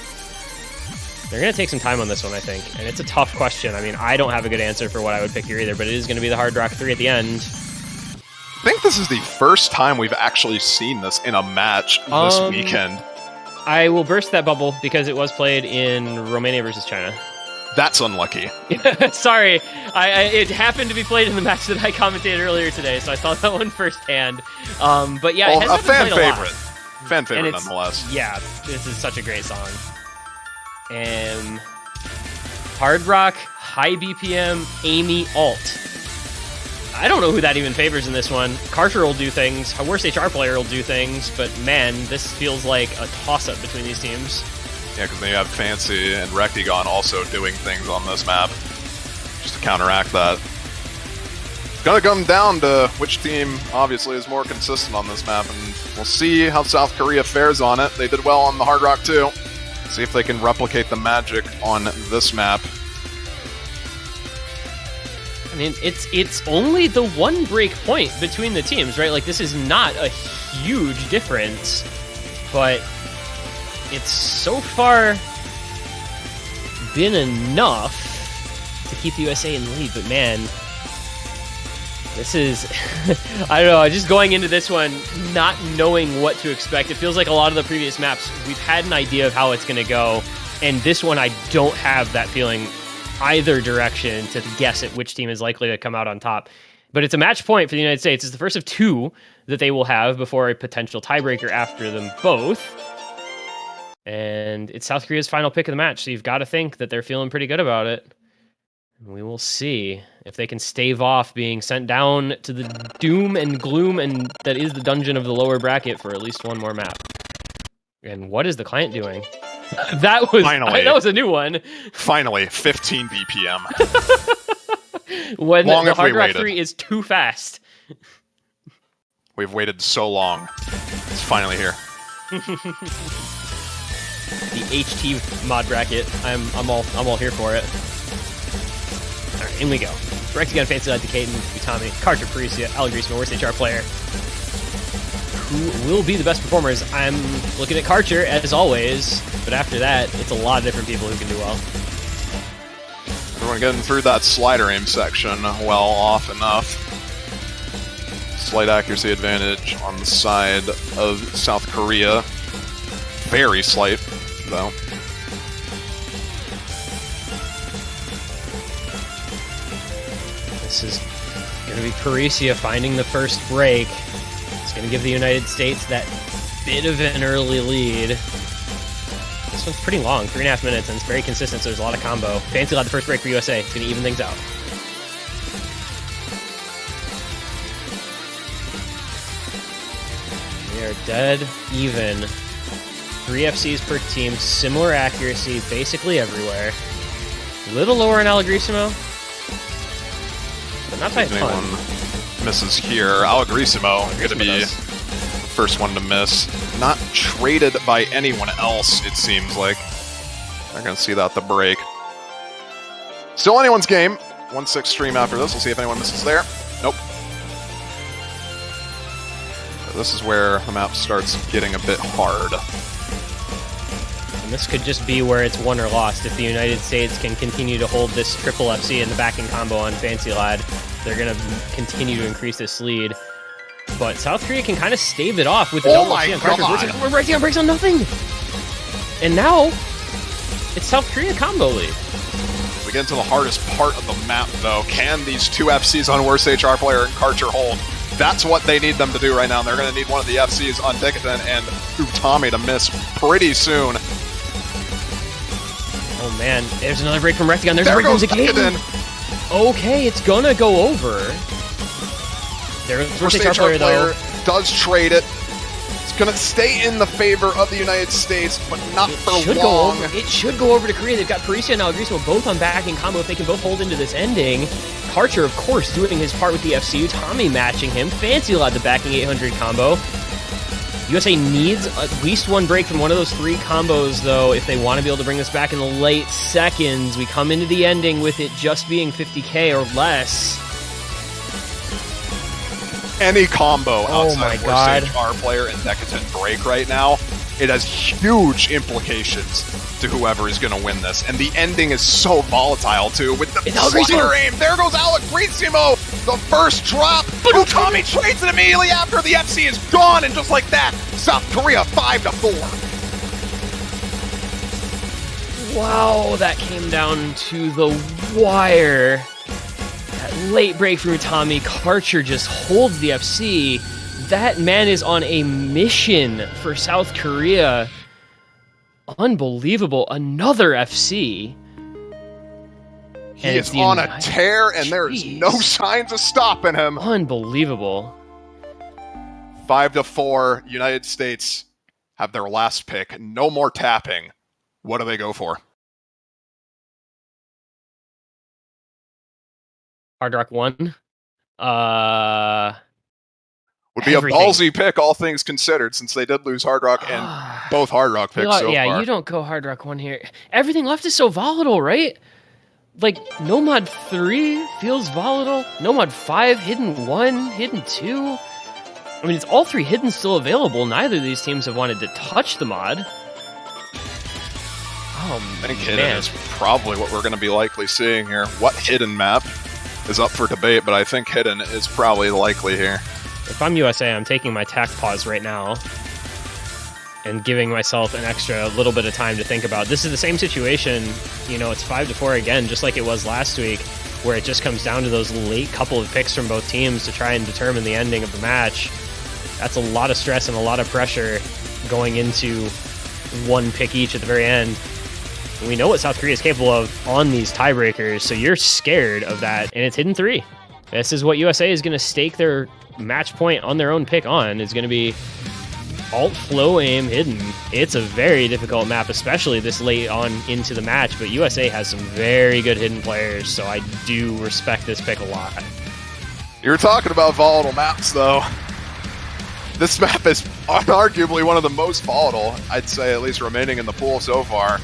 They're going to take some time on this one, I think, and it's a tough question. I mean, I don't have a good answer for what I would pick here either, but it is going to be the Hard Rock 3 at the end. I think this is the first time we've actually seen this in a match this weekend. I will burst that bubble because it was played in Romania versus China. That's unlucky. Sorry, it happened to be played in the match that I commentated earlier today, so I saw that one firsthand. But yeah, well, it has a fan favorite. Fan favorite, nonetheless. Yeah, this is such a great song. Hard Rock, high BPM, Amy alt. I don't know who that even favors in this one. Karcher will do things, a worst HR player will do things, but man, this feels like a toss-up between these teams. Yeah, because then you have Fancy and Rectigon also doing things on this map, just to counteract that. It's gonna come down to which team, obviously, is more consistent on this map, and we'll see how South Korea fares on it. They did well on the Hard Rock too. See if they can replicate the magic on this map. I mean, it's only the one break point between the teams, right? Like, this is not a huge difference, but it's so far been enough to keep the USA in the lead. But man, this is, I don't know, just going into this one, not knowing what to expect. It feels like a lot of the previous maps, we've had an idea of how it's going to go, and this one I don't have that feeling either direction to guess at which team is likely to come out on top. But it's a match point for the United States. It's the first of two that they will have before a potential tiebreaker after them both. And it's South Korea's final pick of the match, so you've got to think that they're feeling pretty good about it. And we will see if they can stave off being sent down to the doom and gloom and that is the dungeon of the lower bracket for at least one more map. And what is the client doing? That was a new one. Finally, 15 BPM. When the Hard Rock 3 is too fast. We've waited so long. It's finally here. The HT mod bracket. I'm all here for it. All right, in we go. Rectigon, Fancy Lad, Decaden, Utami, Karcher, Parisia, Alagrisma, worst HR player. Who will be the best performers? I'm looking at Karcher, as always, but after that, it's a lot of different people who can do well. Everyone getting through that slider aim section well off enough. Slight accuracy advantage on the side of South Korea. Very slight, though. This is going to be Parisia finding the first break. It's going to give the United States that bit of an early lead. This one's pretty long, 3.5 minutes, and it's very consistent, so there's a lot of combo. Fancy Lad, the first break for USA. It's going to even things out. We are dead even. 3 FCs per team, similar accuracy basically everywhere. A little lower in Alagrisimo, but not by a ton. Anyone misses here. Alagrisimo going to be the first one to miss. Not traded by anyone else, it seems like. They're going to see that the break. Still anyone's game. 1-6 stream after this. We'll see if anyone misses there. Nope. This is where the map starts getting a bit hard. And this could just be where it's won or lost. If the United States can continue to hold this triple FC in the backing combo on Fancy Lad, they're going to continue to increase this lead. But South Korea can kind of stave it off with the double FC on Karcher. We're breaking on breaks on nothing! And now, it's South Korea combo lead. We get into the hardest part of the map, though. Can these 2 FCs on worst HR player and Karcher hold? That's what they need them to do right now. They're going to need one of the FCs on Decadent and Utami to miss pretty soon. Oh man, there's another break from Rectigon. There's a break from Decadent. Okay, it's gonna go over. There's worst HR player, though. Does trade it. It's going to stay in the favor of the United States, but not for long. It should go over to Korea. They've got Parisia and Alagrismo both on backing combo if they can both hold into this ending. Karcher, of course, doing his part with the FCU. Tommy matching him. Fancy Lad the backing 800 combo. USA needs at least one break from one of those 3 combos, though, if they want to be able to bring this back in the late seconds. We come into the ending with it just being 50k or less. Any combo outside of our player and Decadent break right now, it has huge implications to whoever is going to win this. And the ending is so volatile, too, with the slider aim. There goes Alagrismo, the first drop. Utami trades it immediately after the FC is gone, and just like that, South Korea 5-4. Wow, that came down to the wire. Late break from Utami. Karcher just holds the FC. That man is on a mission for South Korea. Unbelievable. Another FC. He is on a tear, and there is no signs of stopping him. Unbelievable. 5-4, United States have their last pick. No more tapping. What do they go for? Hard Rock 1. Would be everything. A ballsy pick, all things considered, since they did lose Hard Rock and both Hard Rock picks so far. You don't go Hard Rock 1 here. Everything left is so volatile, right? Like, Nomad 3 feels volatile. Nomad 5, Hidden 1, Hidden 2. I mean, it's all 3 Hidden still available. Neither of these teams have wanted to touch the mod. Oh, I think Hidden is probably what we're going to be likely seeing here. What Hidden map is up for debate, but I think Hidden is probably likely here. If I'm USA, I'm taking my tack pause right now and giving myself an extra little bit of time to think about. This is the same situation, you know, it's 5-4 again, just like it was last week, where it just comes down to those late couple of picks from both teams to try and determine the ending of the match. That's a lot of stress and a lot of pressure going into one pick each at the very end. And we know what South Korea is capable of on these tiebreakers, so you're scared of that, and it's Hidden 3. This is what USA is going to stake their match point on their own pick on, is going to be alt flow aim Hidden. It's a very difficult map, especially this late on into the match, but USA has some very good Hidden players, so I do respect this pick a lot. You're talking about volatile maps, though. This map is arguably one of the most volatile, I'd say, at least remaining in the pool so far.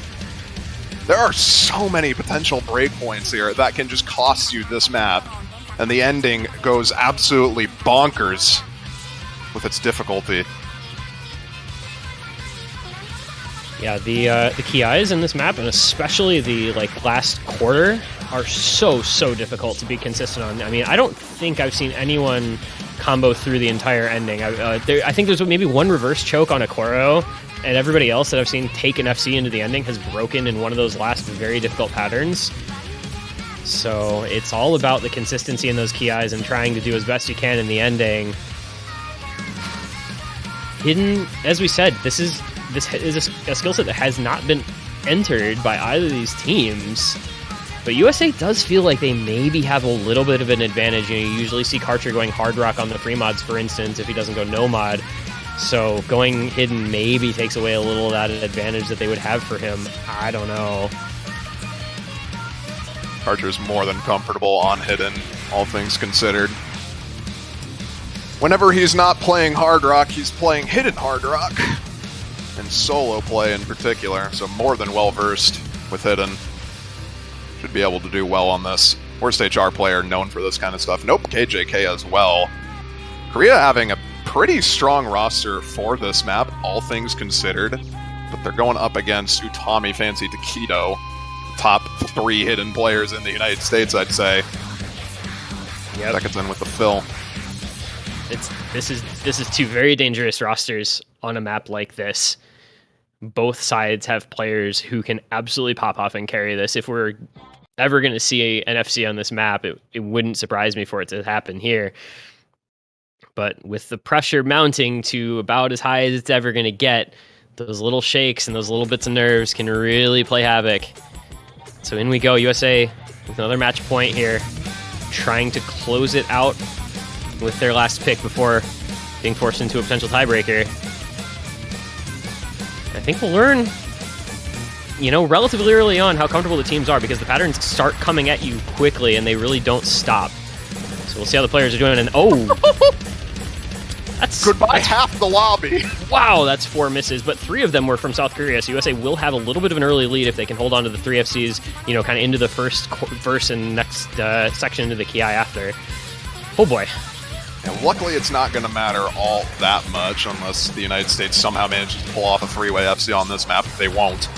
There are so many potential breakpoints here that can just cost you this map, and the ending goes absolutely bonkers with its difficulty. Yeah, the KIs in this map, and especially the last quarter, are so difficult to be consistent on. I mean, I don't think I've seen anyone combo through the entire ending. I think there's maybe one reverse choke on a Koro, and everybody else that I've seen take an FC into the ending has broken in one of those last very difficult patterns. So it's all about the consistency in those KIs and trying to do as best you can in the ending. Hidden, as we said, this is a skill set that has not been entered by either of these teams. But USA does feel like they maybe have a little bit of an advantage. You know, you usually see Karcher going Hard Rock on the free mods, for instance, if he doesn't go no mod. So going Hidden maybe takes away a little of that advantage that they would have for him. I don't know. Karcher's more than comfortable on Hidden, all things considered. Whenever he's not playing Hard Rock, he's playing Hidden Hard Rock. And solo play in particular, so more than well-versed with Hidden. Should be able to do well on this. Worst HR player known for this kind of stuff. Nope, KJK as well. Korea having a pretty strong roster for this map, all things considered. But they're going up against Utami, Fancy, Takedo. Top 3 Hidden players in the United States, I'd say. Yep. Seconds in with the fill. This is 2 very dangerous rosters on a map like this. Both sides have players who can absolutely pop off and carry this. If we're ever going to see an FC on this map, it wouldn't surprise me for it to happen here. But with the pressure mounting to about as high as it's ever going to get, those little shakes and those little bits of nerves can really play havoc. So in we go, USA with another match point here, trying to close it out with their last pick before being forced into a potential tiebreaker. I think we'll learn, you know, relatively early on how comfortable the teams are, because the patterns start coming at you quickly and they really don't stop. So we'll see how the players are doing. And that's goodbye half the lobby. Wow, that's 4 misses, but 3 of them were from South Korea. So USA will have a little bit of an early lead if they can hold on to the 3 FCs, you know, kind of into the first verse and next section into the KI after. Oh boy. And luckily, it's not going to matter all that much unless the United States somehow manages to pull off a 3-way FC on this map. They won't.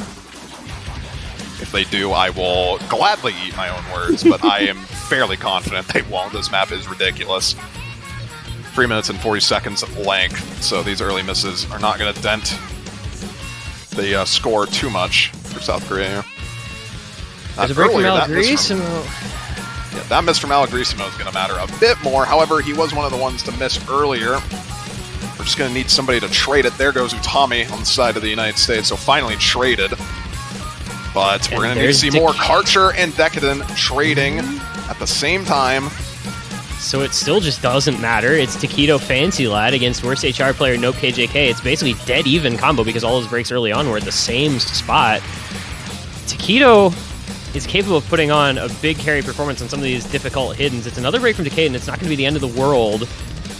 If they do, I will gladly eat my own words, but I am fairly confident they won't. This map is ridiculous. 3 minutes and 40 seconds of length, so these early misses are not going to dent the score too much for South Korea. There's a break from Malagrisimo. Yeah, that miss from Malagrisimo is going to matter a bit more. However, he was one of the ones to miss earlier. We're just going to need somebody to trade it. There goes Utami on the side of the United States, so finally traded But we're going to need to see more Karcher and Decadent trading at the same time. So it still just doesn't matter. It's Taquito Fancy Lad against worst HR player Nope KJK. It's basically dead even combo because all his breaks early on were at the same spot. Taquito is capable of putting on a big carry performance on some of these difficult hiddens. It's another break from Decade, and it's not going to be the end of the world.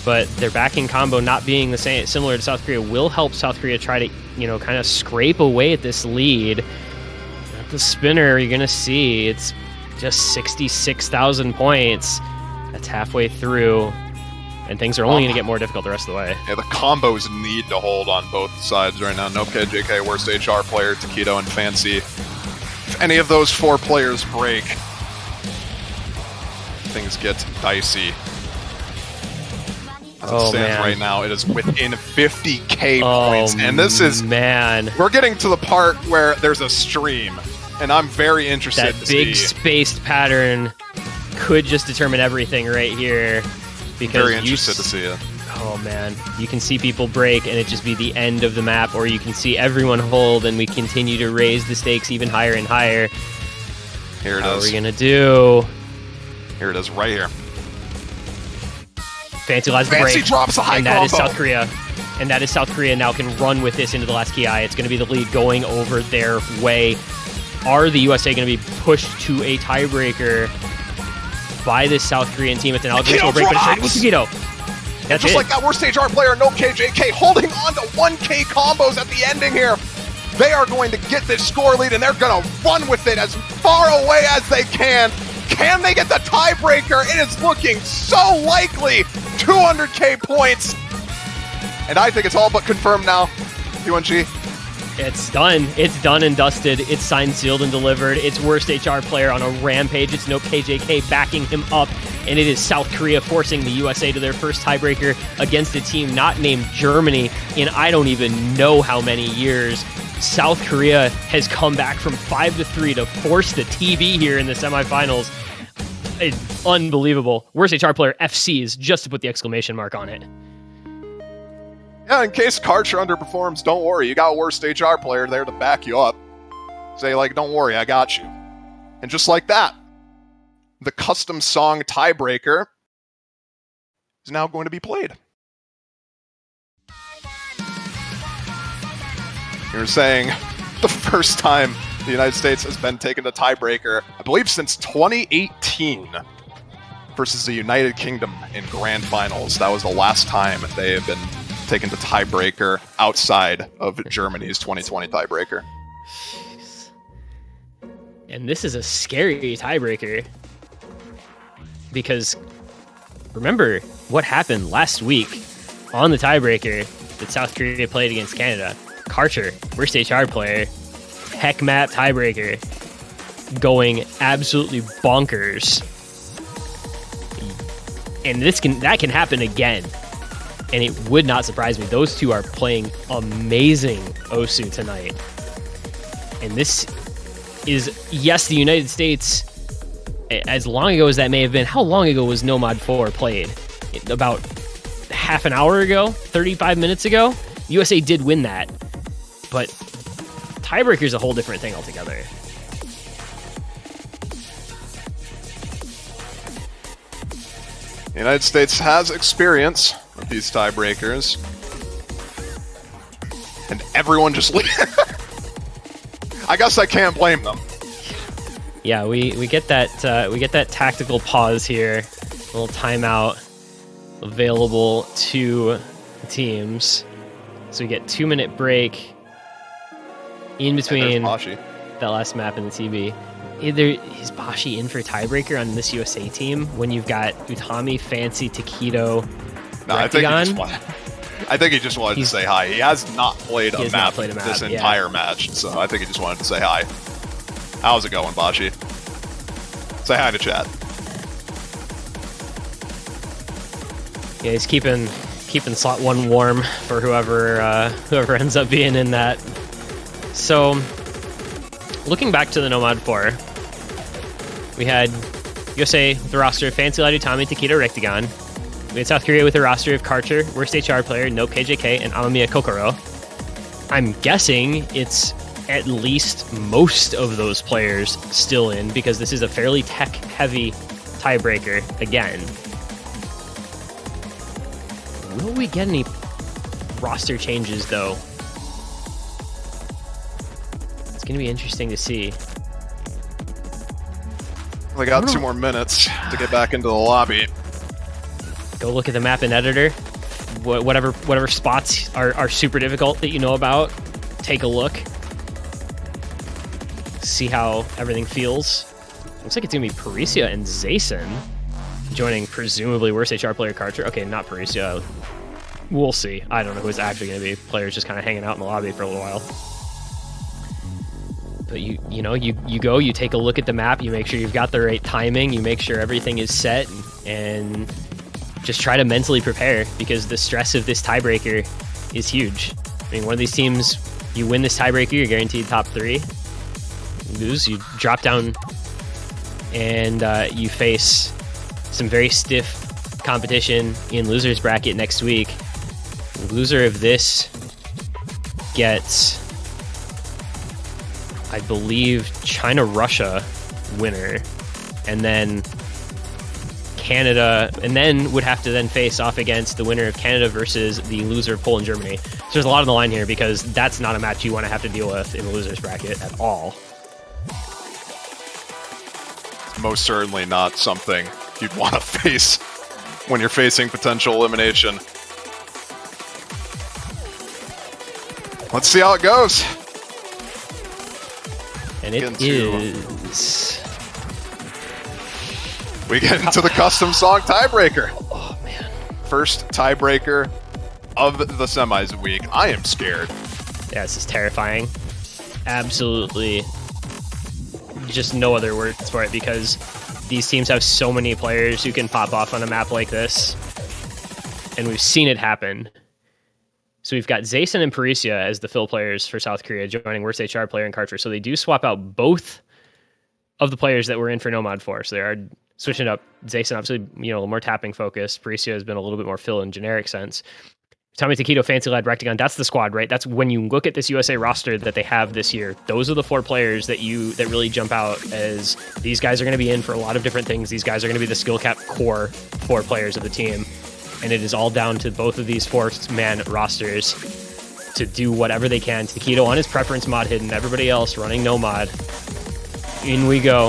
But their backing combo not being the same, similar to South Korea, will help South Korea try to, kind of scrape away at this lead. At the spinner, you're going to see it's just 66,000 points. That's halfway through, and things are only going to get more difficult the rest of the way. Yeah, the combos need to hold on both sides right now. Nope KJK, worst HR player, Taquito, and Fancy. If any of those 4 players break, things get dicey. As it stands right now, it is within 50k points, and this is we're getting to the part where there's a stream, and I'm very interested. That big spaced pattern could just determine everything right here. Because very interested to see it. Oh man, you can see people break, and it just be the end of the map, or you can see everyone hold, and we continue to raise the stakes even higher and higher. Here it is. What are we gonna do? Here it is, right here. Fancy Lad's the break, Fancy drops a high and that combo. is South Korea. And that is South Korea now can run with this into the last Ki. It's going to be the lead going over their way. Are the USA going to be pushed to a tiebreaker by this South Korean team? It's an algorithmic break, but it's right with Taquito. That's just like that worst HR player, Nope KJK, holding on to 1K combos at the ending here. They are going to get this score lead, and they're going to run with it as far away as they can. Can they get the tiebreaker? It is looking so likely. 200k points. And I think it's all but confirmed now. UNG. It's done. It's done and dusted. It's signed, sealed, and delivered. It's worst HR player on a rampage. It's Nope KJK backing him up. And it is South Korea forcing the USA to their first tiebreaker against a team not named Germany in I don't even know how many years. South Korea has come back from 5-3 to force the TB here in the semifinals. It's unbelievable. Worst HR player FCs, just to put the exclamation mark on it. Yeah, in case Karcher underperforms, don't worry. You got a worst HR player there to back you up. Say, don't worry, I got you. And just like that, the custom song tiebreaker is now going to be played. You're saying the first time the United States has been taken to tiebreaker, I believe since 2018, versus the United Kingdom in grand finals. That was the last time they have been taken to tiebreaker outside of Germany's 2020 tiebreaker. And this is a scary tiebreaker because remember what happened last week on the tiebreaker that South Korea played against Canada. Karcher, worst HR player, heck map tiebreaker, going absolutely bonkers. And that can happen again. And it would not surprise me. Those two are playing amazing Osu tonight. And this is, yes, the United States, as long ago as that may have been, how long ago was Nomad 4 played? About half an hour ago? 35 minutes ago? USA did win that. But tiebreaker is a whole different thing altogether. The United States has experience with these tiebreakers. And everyone just I guess I can't blame them. Yeah, we get that tactical pause here. A little timeout available to teams. So we get 2-minute break in between that last map and the TB. Is Bashi in for tiebreaker on this USA team when you've got Utami, Fancy, Taquito, no, I think he just wanted to say hi. He has not played a map this entire match, so I think he just wanted to say hi. How's it going, Bashi? Say hi to chat. Yeah, he's keeping slot 1 warm for whoever ends up being in that. So, looking back to the Nomad 4, we had USA with the roster of Fancy Lad, Utami, Taquito, Rectagon. We had South Korea with a roster of Karcher, worst HR player, Nope KJK, and Amamiya Kokoro. I'm guessing it's at least most of those players still in, because this is a fairly tech-heavy tiebreaker again. Will we get any roster changes, though? It's going to be interesting to see. They got 2 more minutes to get back into the lobby. Go look at the map in editor. Whatever spots are super difficult that you know about, take a look. See how everything feels. Looks like it's going to be Parisia and Zason joining presumably worst HR player Karcher. Okay, not Parisia. We'll see. I don't know who it's actually going to be. Players just kind of hanging out in the lobby for a little while. But you know, you go, you take a look at the map, you make sure you've got the right timing, you make sure everything is set, and just try to mentally prepare, because the stress of this tiebreaker is huge. I mean, one of these teams, you win this tiebreaker, you're guaranteed top 3. Lose, you drop down, and you face some very stiff competition in losers bracket next week. The loser of this gets, I believe, China-Russia winner, and then Canada, and then would have to then face off against the winner of Canada versus the loser of Poland, Germany. So there's a lot on the line here, because that's not a match you want to have to deal with in the losers bracket at all. It's most certainly not something you'd want to face when you're facing potential elimination. Let's see how it goes. And it is... We get into the custom song tiebreaker. Oh, man. First tiebreaker of the semis week. I am scared. Yeah, this is terrifying. Absolutely. Just no other words for it, because these teams have so many players who can pop off on a map like this. And we've seen it happen. So we've got Zason and Parisia as the fill players for South Korea, joining worst HR player and Karcher. So they do swap out both of the players that were in for No Mod 4. So they are switching up. Zason, obviously, you know, a little more tapping focused. Parisia has been a little bit more fill in generic sense. Tommy Taquito, Fancy Lad, Rectagon, that's the squad, right? That's when you look at this USA roster that they have this year. Those are the 4 players that really jump out as these guys are going to be in for a lot of different things. These guys are going to be the skill cap core 4 players of the team. And it is all down to both of these 4-man rosters to do whatever they can. Taquito on his preference mod hidden, everybody else running no mod. In we go.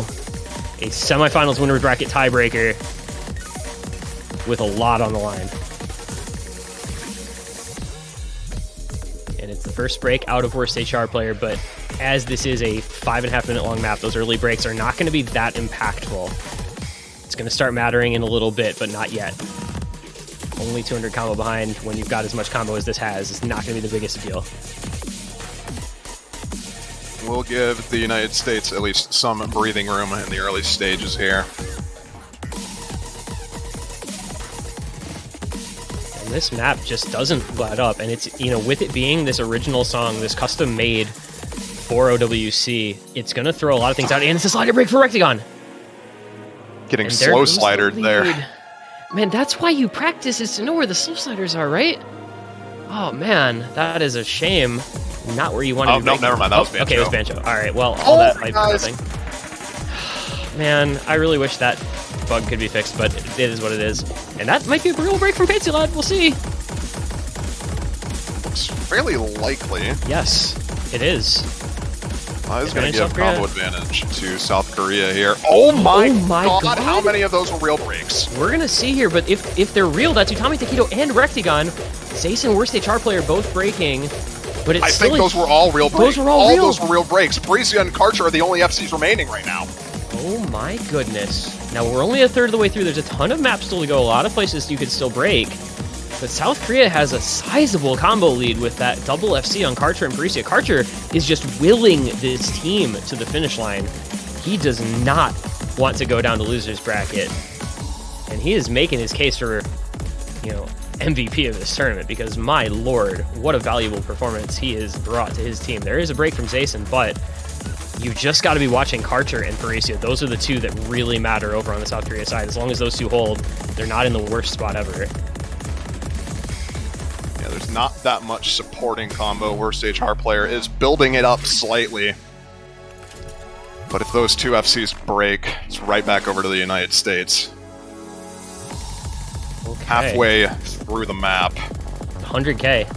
A semifinals winner bracket tiebreaker with a lot on the line. And it's the first break out of worst HR player, but as this is a 5.5-minute long map, those early breaks are not going to be that impactful. It's going to start mattering in a little bit, but not yet. Only 200 combo behind when you've got as much combo as this has. It's not going to be the biggest deal. We'll give the United States at least some breathing room in the early stages here. And this map just doesn't let up. And it's, you know, with it being this original song, this custom made for OWC, it's going to throw a lot of things out. And it's a slider break for Rectagon. Getting slow slidered there. Man, that's why you practice, is to know where the slow sliders are, right? Oh, man, that is a shame. Not where you want to be. Oh, no, never mind. That was Bancho. Okay, it was Bancho. All right, well, all that might be nothing. Man, I really wish that bug could be fixed, but it is what it is. And that might be a real break from Fancy Lad. We'll see. Looks fairly likely. Yes, it is. This is going to give combo advantage to South Korea here. Oh my god, how many of those were real breaks? We're going to see here, but if they're real, that's Utami Taquito and Rectagon. Zason, worst HR player, both breaking. But it's I think those were all real breaks. Those were all real. Those were real breaks. Parisia and Karcher are the only FCs remaining right now. Oh my goodness. Now we're only a third of the way through. There's a ton of maps still to go. A lot of places you could still break. But South Korea has a sizable combo lead with that double FC on Karcher and Parisia. Karcher is just willing this team to the finish line. He does not want to go down to losers bracket. And he is making his case for, you know, MVP of this tournament, because my lord, what a valuable performance he has brought to his team. There is a break from Zason, but you just got to be watching Karcher and Parisia. Those are the 2 that really matter over on the South Korea side. As long as those 2 hold, they're not in the worst spot ever. Yeah, there's not that much supporting combo. Worst HR player is building it up slightly. But if those two FCs break, it's right back over to the United States. Okay. Halfway through the map. 100K.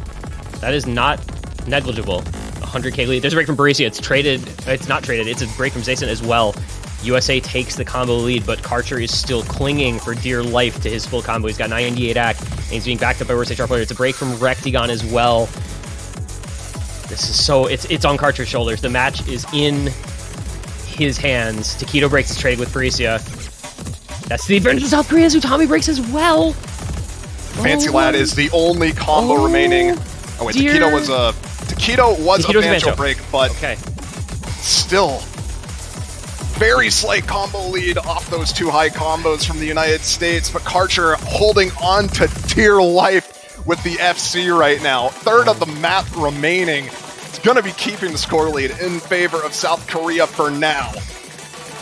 That is not negligible. 100K lead. There's a break from Parisia. It's traded. It's not traded. It's a break from Zayson as well. USA takes the combo lead, but Karcher is still clinging for dear life to his full combo. He's got 98 act, and he's being backed up by worst HR player. It's a break from Rectigon as well. This is so... It's on Karcher's shoulders. The match is in his hands. Takedo breaks his trade with Parisia. That's the advantage of South Korea. Utami breaks as well. Fancy Lad is the only combo remaining. Oh wait, dear. Takedo was a Bancho break, but okay. Still very slight combo lead off those two high combos from the United States, but Karcher holding on to dear life with the FC right now. Third of the map remaining. It's going to be keeping the score lead in favor of South Korea for now.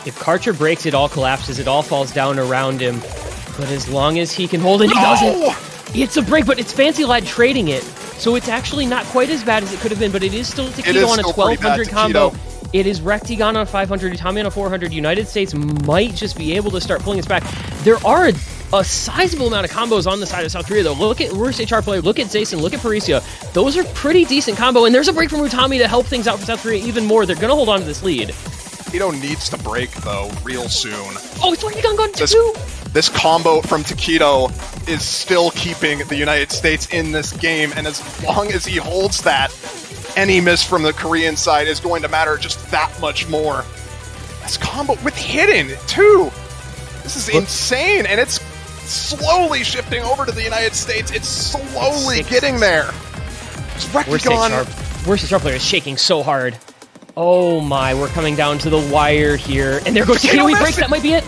If Karcher breaks, it all collapses. It all falls down around him. But as long as he can hold it, he does it. It's a break, but it's Fancy Lad trading it. So it's actually not quite as bad as it could have been, but it is still Takedo on a 1200 combo. It is Rectigon on 500, Utami on a 400. United States might just be able to start pulling us back. There are a sizable amount of combos on the side of South Korea, though. Look at worst HR player, look at Zayson, look at Parisia. Those are pretty decent combo, and there's a break from Utami to help things out for South Korea even more. They're going to hold on to this lead. Takedo needs to break, though, real soon. Oh, it's Rectigon gone too! This combo from Takedo is still keeping the United States in this game, and as long as he holds that, any miss from the Korean side is going to matter just that much more. This combo with hidden, too! This is insane, and it's slowly shifting over to the United States. It's slowly getting there. It's Rectigon. Worst HR player is shaking so hard. Oh my, we're coming down to the wire here. And there goes Takedo. He breaks, that might be it.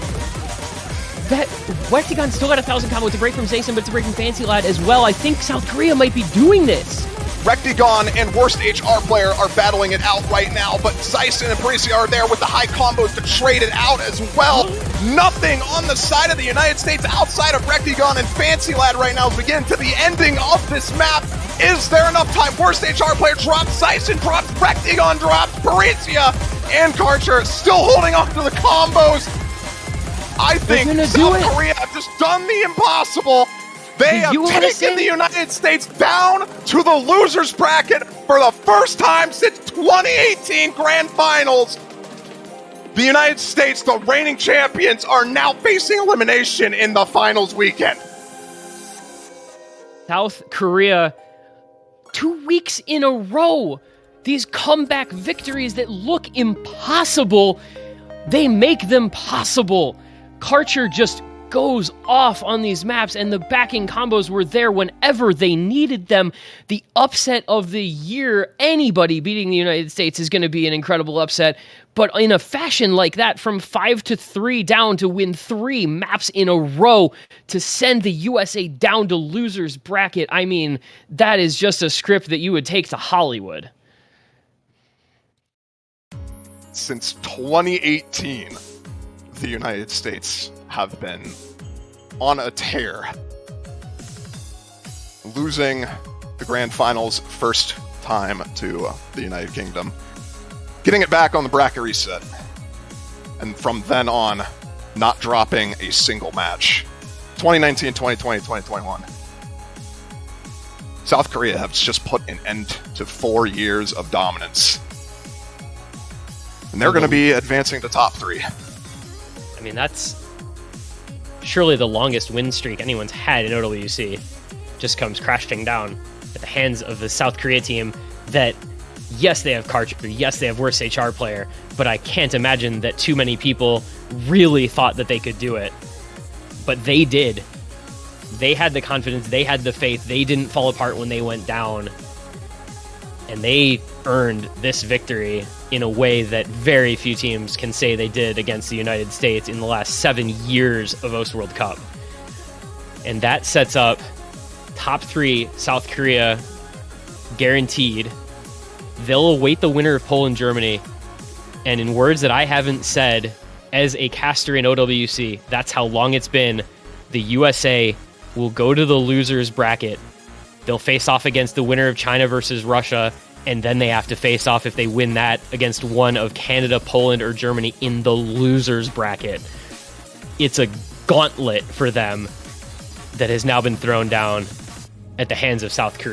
That Rectigon still got 1,000 combo. It's a break from Zayson, but it's a break from Fancy Lad as well. I think South Korea might be doing this. Rectigon and worst HR player are battling it out right now, but Zayson and Parisia are there with the high combos to trade it out as well. Nothing on the side of the United States outside of Rectigon and Fancy Lad right now as we get into the ending of this map. Is there enough time? Worst HR player drops, Zayson drops, Rectigon drops, Parisia and Karcher still holding on to the combos. I think South Korea have just done the impossible. They have taken the United States down to the losers bracket for the first time since 2018 Grand Finals. The United States, the reigning champions, are now facing elimination in the finals weekend. South Korea, 2 weeks in a row, these comeback victories that look impossible, they make them possible. Karcher just goes off on these maps, and the backing combos were there whenever they needed them. The upset of the year, anybody beating the United States is going to be an incredible upset, but in a fashion like that, from 5-3 down to win 3 maps in a row to send the USA down to losers bracket, I mean, that is just a script that you would take to Hollywood. Since 2018, the United States have been on a tear, losing the Grand Finals first time to the United Kingdom, getting it back on the bracket reset, and from then on, not dropping a single match. 2019, 2020, 2021. South Korea has just put an end to 4 years of dominance. And they're going to be advancing to top 3. I mean, that's surely the longest win streak anyone's had in OWC. Just comes crashing down at the hands of the South Korea team that, yes, they have Karcher, yes, they have worst HR player, but I can't imagine that too many people really thought that they could do it. But they did. They had the confidence, they had the faith, they didn't fall apart when they went down, and they earned this victory in a way that very few teams can say they did against the United States in the last 7 years of OST World Cup. And that sets up top 3, South Korea, guaranteed. They'll await the winner of Poland, Germany. And in words that I haven't said as a caster in OWC, that's how long it's been. The USA will go to the losers bracket They'll face off against the winner of China versus Russia, and then they have to face off, if they win that, against one of Canada, Poland, or Germany in the losers bracket. It's a gauntlet for them that has now been thrown down at the hands of South Korea.